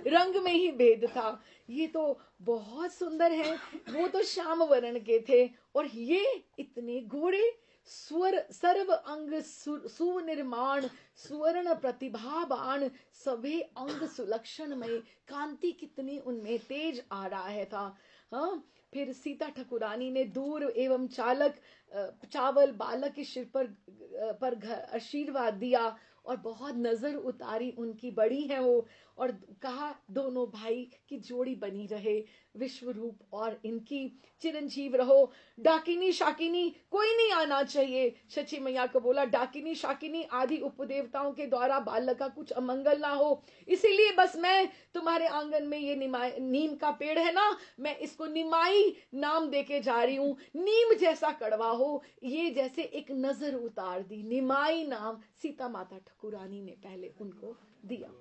रंग में ही भेद था। ये तो बहुत सुंदर है, वो तो श्याम वर्ण के थे और ये इतने गोरे, स्वर सर्व अंग सुनिर्माण, सुवर्ण प्रतिभा बाण, सभी अंग सुलक्षण में, कांति कितनी उनमें तेज आ रहा है था। हाँ, फिर सीता ठकुरानी ने दूर एवं चावल बालक के सिर पर आशीर्वाद दिया और बहुत नजर उतारी, उनकी बड़ी है वो। और कहा दोनों भाई की जोड़ी बनी रहे, विश्व रूप और इनकी चिरंजीव रहो। डाकिनी शाकिनी कोई नहीं आना चाहिए। शची मैया को बोला डाकिनी शाकिनी आदि उपदेवताओं के द्वारा बालक का कुछ अमंगल ना हो, इसीलिए बस मैं तुम्हारे आंगन में ये नीम का पेड़ है ना, मैं इसको निमाई नाम देके जा रही हूं। नीम जैसा कड़वा हो, ये जैसे एक नजर उतार दी। निमाई नाम सीता माता ठाकुरानी ने पहले उनको दिया।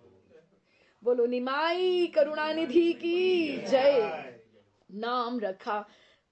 बोलो निमाई करुणानिधि की जय। नाम रखा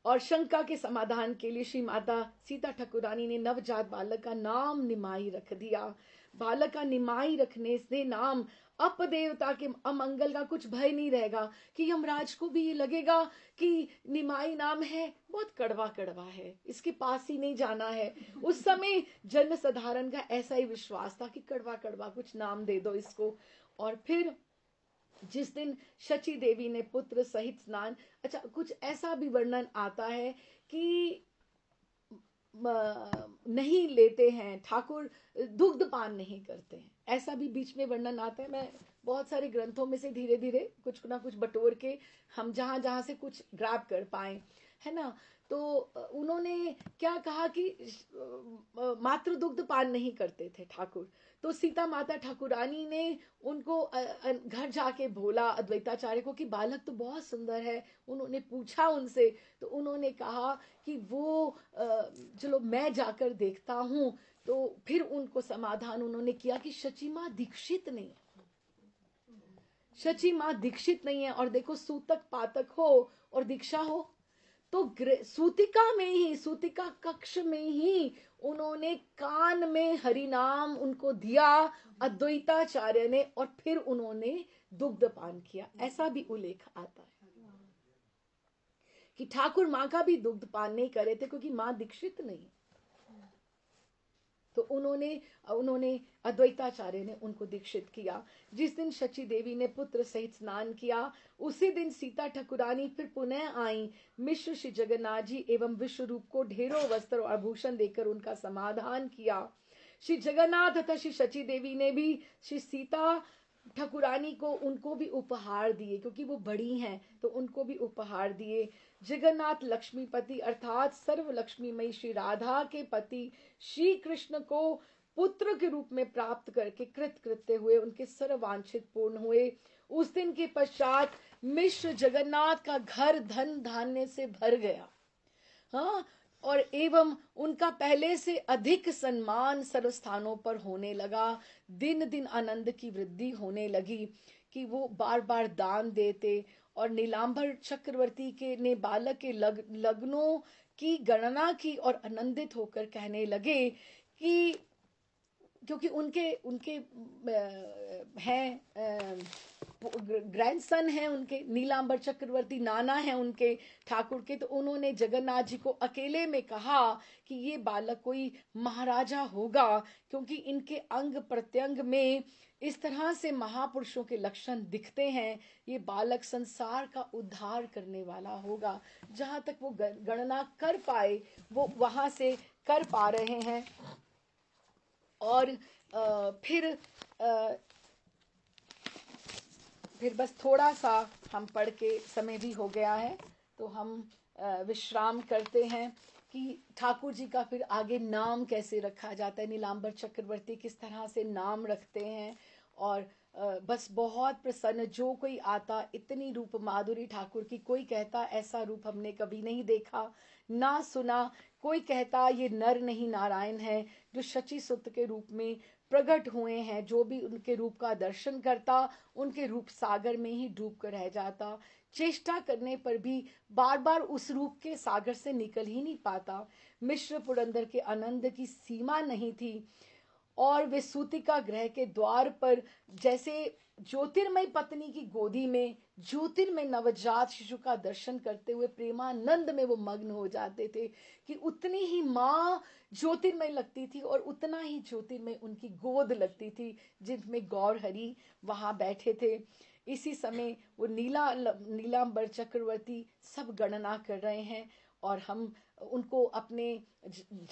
और शंका के समाधान के लिए श्री माता सीता ठाकुरानी ने नवजात बालक का नाम निमाई रख दिया। बालक का निमाई रखने से नाम अपदेवता के अमंगल का कुछ भय नहीं रहेगा, कि यमराज को भी ये लगेगा कि निमाई नाम है, बहुत कड़वा कड़वा है, इसके पास ही नहीं जाना है। उस समय जन साधारण का ऐसा ही विश्वास था कि कड़वा कड़वा कुछ नाम दे दो इसको। और फिर जिस दिन शची देवी ने पुत्र सहित स्नान, अच्छा कुछ ऐसा भी वर्णन आता है कि नहीं लेते हैं ठाकुर, दुग्ध पान नहीं करते हैं, ऐसा भी बीच में वर्णन आता है। मैं बहुत सारे ग्रंथों में से धीरे धीरे कुछ ना कुछ बटोर के हम जहां जहां से कुछ ग्रैब कर पाए, है ना। तो उन्होंने क्या कहा कि मातृ दुग्ध पान नहीं करते थे ठाकुर। तो सीता माता ठाकुरानी ने उनको घर जाके बोला अद्वैताचार्य को कि बालक तो बहुत सुंदर है। उन्होंने पूछा उनसे, तो उन्होंने कहा कि वो चलो मैं जाकर देखता हूं। तो फिर उनको समाधान उन्होंने किया कि शची माँ दीक्षित नहीं है, शची माँ दीक्षित नहीं है। और देखो सूतक पातक हो और दीक्षा हो, तो सूतिका में ही, सूतिका कक्ष में ही उन्होंने कान में हरि नाम उनको दिया अद्वैताचार्य ने, और फिर उन्होंने दुग्ध पान किया। ऐसा भी उल्लेख आता है कि ठाकुर माँ का भी दुग्ध पान नहीं करे थे क्योंकि माँ दीक्षित नहीं। तो उन्होंने अद्वैताचार्य ने उनको दीक्षित किया। जिस दिन शची देवी ने पुत्र सहित स्नान किया, उसी दिन सीता ठाकुरानी फिर पुनः आई। मिश्र श्री जगन्नाथ जी एवं विश्व रूप को ढेरों वस्त्र और आभूषण देकर उनका समाधान किया। श्री जगन्नाथ तथा श्री शची देवी ने भी श्री सीता ठाकुरानी को उनको भी उपहार दिए, क्योंकि वो बड़ी हैं तो उनको भी उपहार दिए। जगन्नाथ लक्ष्मीपति अर्थात सर्व लक्ष्मीमयी श्री राधा के पति श्री कृष्ण को पुत्र के रूप में प्राप्त करके कृतकृत्य हुए, उनके सर्ववांछित पूर्ण हुए। उस दिन के पश्चात मिश्र जगन्नाथ का घर धन धान्य से भर गया, हाँ, और एवं उनका पहले से अधिक सम्मान सर्व स्थानों पर होने लगा। दिन दिन आनंद की वृद्धि होने लगी कि वो बार बार दान देते। और नीलांबर चक्रवर्ती के ने बालक के लग्नों की गणना की और आनंदित होकर कहने लगे कि क्योंकि उनके उनके हैं ग्रैंडसन हैं उनके, नीलांबर चक्रवर्ती नाना हैं उनके ठाकुर के। तो उन्होंने जगन्नाथ जी को अकेले में कहा कि ये बालक कोई महाराजा होगा, क्योंकि इनके अंग प्रत्यंग में इस तरह से महापुरुषों के लक्षण दिखते हैं। ये बालक संसार का उद्धार करने वाला होगा। जहां तक वो गणना कर पाए वो वहां से कर पा रहे हैं। और फिर बस थोड़ा सा हम पढ़ के, समय भी हो गया है तो हम विश्राम करते हैं कि ठाकुर जी का फिर आगे नाम कैसे रखा जाता है, नीलांबर चक्रवर्ती किस तरह से नाम रखते हैं। और बस बहुत प्रसन्न, जो कोई आता इतनी रूप माधुरी ठाकुर की, कोई कहता ऐसा रूप हमने कभी नहीं देखा ना सुना, कोई कहता ये नर नहीं नारायण है जो शची सुत के रूप में प्रकट हुए हैं। जो भी उनके रूप का दर्शन करता उनके रूप सागर में ही डूब कर रह जाता, चेष्टा करने पर भी बार बार उस रूप के सागर से निकल ही नहीं पाता। मिश्र पुरंदर के आनंद की सीमा नहीं थी। और वे सूतिका ग्रह के द्वार पर जैसे ज्योतिर्मय पत्नी की गोदी में ज्योतिर्मय नवजात शिशु का दर्शन करते हुए प्रेमानंद में वो मग्न हो जाते थे कि उतनी ही माँ ज्योतिर्मय लगती थी और उतना ही ज्योतिर्मय उनकी गोद लगती थी जिनमें गौर हरि वहां बैठे थे। इसी समय वो नीलांबर चक्रवर्ती सब गणना कर रहे हैं और हम उनको अपने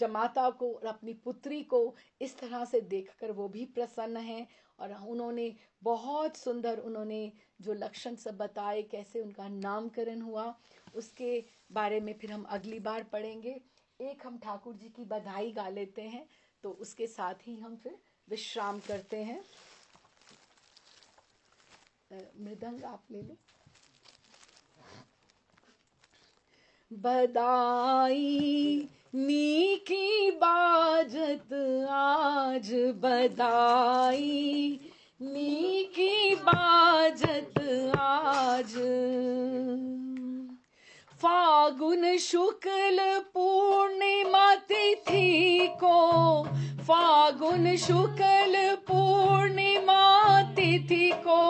जमाता को और अपनी पुत्री को इस तरह से देखकर वो भी प्रसन्न हैं। और उन्होंने बहुत सुंदर उन्होंने जो लक्षण सब बताए, कैसे उनका नामकरण हुआ, उसके बारे में फिर हम अगली बार पढ़ेंगे। एक हम ठाकुर जी की बधाई गा लेते हैं, तो उसके साथ ही हम फिर विश्राम करते हैं। मृदंग आप ले लो। बधाई नीकी बाजत आज, बधाई नीकी बाजत आज। फागुन शुक्ल पूर्णिमा तिथि को, फागुन शुक्ल पूर्णिमा तिथि को,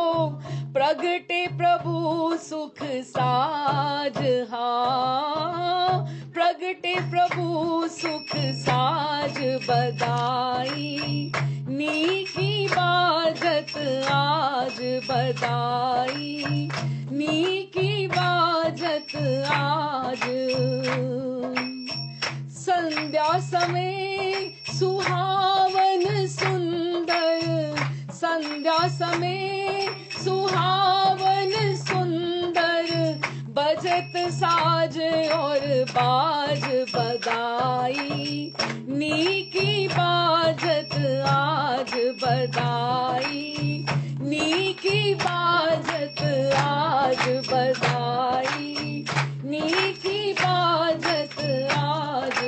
प्रगटे प्रभु सुख साज। हाँ, प्रगटे प्रभु सुख साज, बधाई नीकी बाजत आज, बधाई नीकी बाजत आज। संध्या समय सुहावन सुंदर, संध्या समय सुहावन सुंदर, बजत साज और बाज, बधाई नीकी बाजत आज, बधाई नीकी बाजत आज, बधाई नीकी बाजत आज।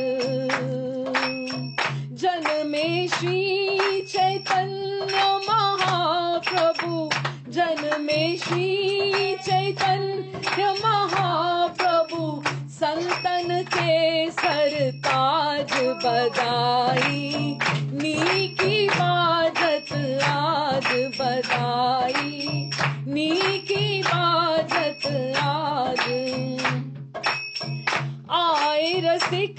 जन्मे श्री चैतन्य महाप्रभु, जन्मे श्री चैतन्य महाप्रभु, संतन के सरताज, बधाई नीकी बाजत आज, बधाई नीकी बाजत आज। आए रसिक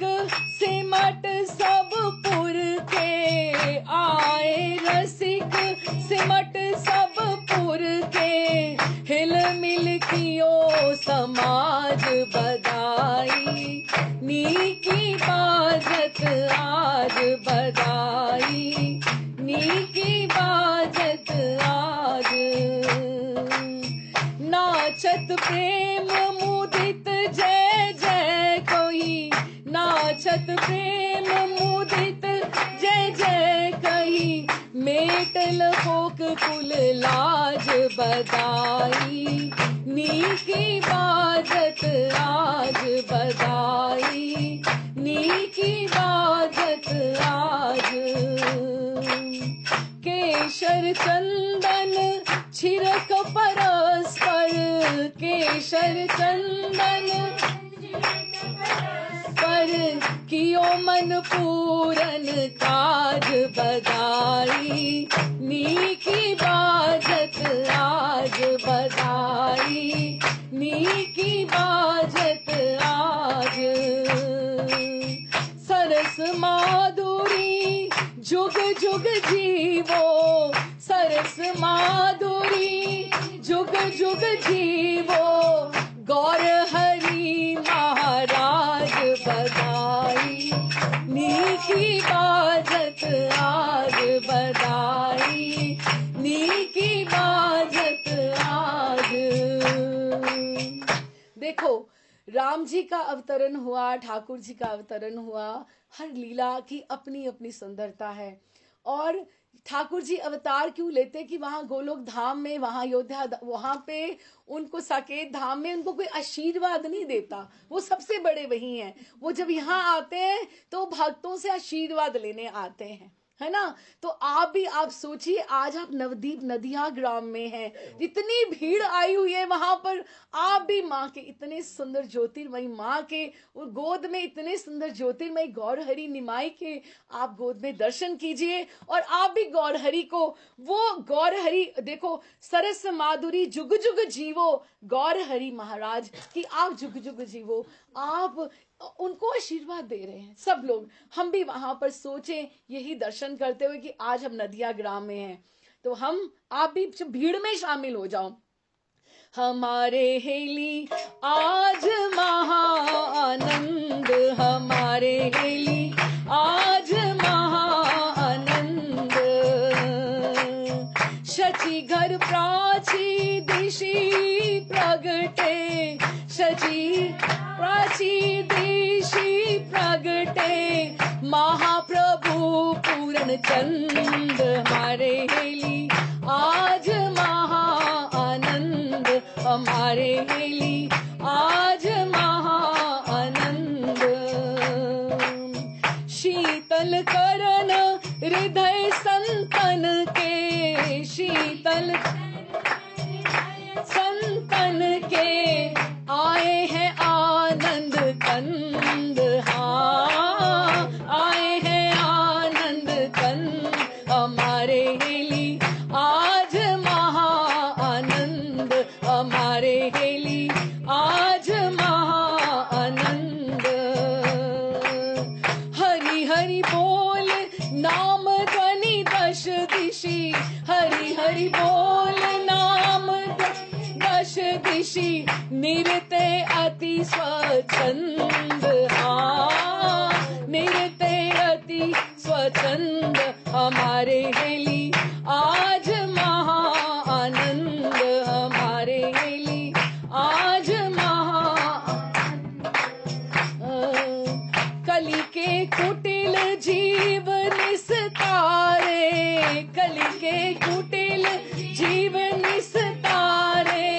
सिमट सब पुर के, आए रसिक सिमट सब पुर के, हिल मिल कियो समाज, बधाई नीकी बाजत आज, बधाई नीकी बाजत आज। नाचत प्रेम मुदित जय जय कोई, नाचत प्रेम मुदित जय जय कही, मेटल होक कुल लाज, बधाई नीकी बाजत आज, बधाई नीकी बाजत आज। केशर चंदन छिरक परस्पर, केशर चंदन पर कियो मन पूरन काज, बधाई नीकी बाजत आज, बधाई नीकी बाजत आज। सरस माधुरी जुग जुग जीवो, सरस माधुरी जुग जुग जीवो, गौर हरि महाराज, बधाई नीकी बाजत आज, बधाई नीकी बाजत आज। देखो, राम जी का अवतरण हुआ, ठाकुर जी का अवतरण हुआ, हर लीला की अपनी अपनी सुंदरता है। और ठाकुर जी अवतार क्यों लेते कि वहां गोलोक धाम में, वहां अयोध्या, वहां पे उनको साकेत धाम में उनको कोई आशीर्वाद नहीं देता, वो सबसे बड़े वही हैं। वो जब यहाँ आते हैं तो भक्तों से आशीर्वाद लेने आते हैं, है ना। तो आप भी, आप सोचिए, आज आप नवदीप नदिया ग्राम में हैं, इतनी भीड़ आई हुई है वहां पर, आप भी माँ के इतने सुंदर ज्योतिर्मयी माँ के गोद में, इतने सुंदर ज्योतिर्मयी गौरहरि निमाई के आप गोद में दर्शन कीजिए। और आप भी गौरहरि को, वो गौरहरि देखो, सरस माधुरी जुग जुग जीवो, गौरहरि महाराज की आप जुग जुग जीवो, आप उनको आशीर्वाद दे रहे हैं सब लोग। हम भी वहां पर सोचें यही दर्शन करते हुए कि आज हम नदिया ग्राम में हैं, तो हम, आप भी भीड़ में शामिल हो जाओ। हमारे हेली आज महाआनंद, हमारे हेली आज महाआनंद। शची घर प्राची दिशि प्रगटे, शची प्राची दिशि प्रगटे, महाप्रभु पूर्ण चंद, हमारे हेली आज महाआनंद, हमारे हेली आज महाआनंद। शीतल करन हृदय संतन के, शीतल संतन के, आए हैं आनंद कंद, हाँ आए हैं आनंद कंद, हमारे हेली आज महाआनंद, हमारे हेली आज महाआनंद। हरि हरि बोल नाम ध्वनि दश दिशि, हरि हरि बोल नाम दश दिशि, निरते अति स्वच्छंद, हाँ निरते अति स्वच्छंद, हमारे हेली आज महाआनंद, हमारे हेली आज कली के कुटिल जीव निस्तारे, कली के कुटिल जीव निस्तारे,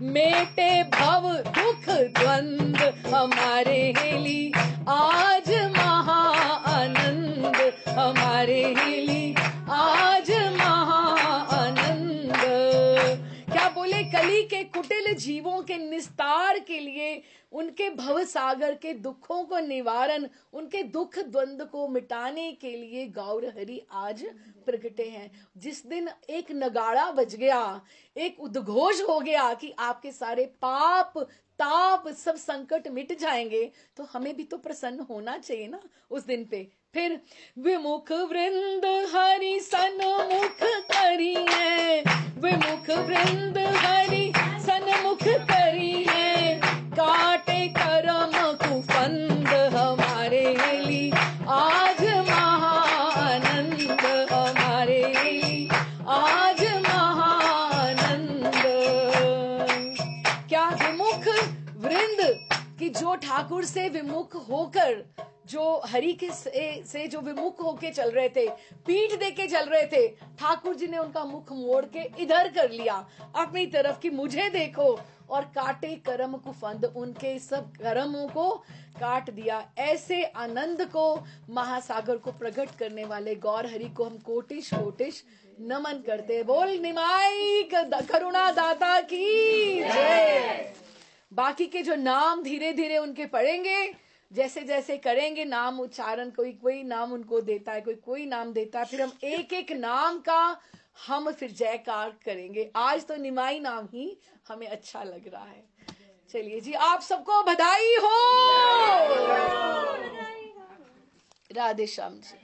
मेटे भव दुख द्वंद, हमारे हेली आज महाआनंद, हमारे हेली आज महाआनंद। क्या बोले? कली के कुटिल जीवों के निस्तार के लिए, उनके भव सागर के दुखों को निवारण, उनके दुख द्वंद को मिटाने के लिए गौर हरि आज प्रगटे हैं। जिस दिन एक नगाड़ा बज गया, एक उद्घोष हो गया कि आपके सारे पाप ताप सब संकट मिट जाएंगे, तो हमें भी तो प्रसन्न होना चाहिए ना उस दिन पे। फिर विमुख वृंद हरि सन्मुख करी है, विमुख वृंद हरि सन्मुख करी है, काटे करम कुफंद, हमारे हेली आज महाआनंद, हमारे हेली आज महाआनंद। क्या विमुख वृंद कि जो ठाकुर से विमुख होकर, जो हरि के से जो विमुख होके चल रहे थे, पीठ देके चल रहे थे, ठाकुर जी ने उनका मुख मोड़ के इधर कर लिया अपनी तरफ कि मुझे देखो, और काटे करम कुफंद, उनके सब कर्मों को काट दिया। ऐसे आनंद को, महासागर को प्रकट करने वाले गौर हरि को हम कोटिश कोटिश नमन करते। बोल निमाई करुणा दाता की जय। बाकी के जो नाम धीरे धीरे उनके पढ़ेंगे, जैसे जैसे करेंगे नाम उच्चारण, कोई कोई नाम उनको देता है, कोई कोई नाम देता है, फिर हम एक एक नाम का हम फिर जयकार करेंगे। आज तो निमाई नाम ही हमें अच्छा लग रहा है। चलिए जी, आप सबको बधाई हो। राधे श्याम जी।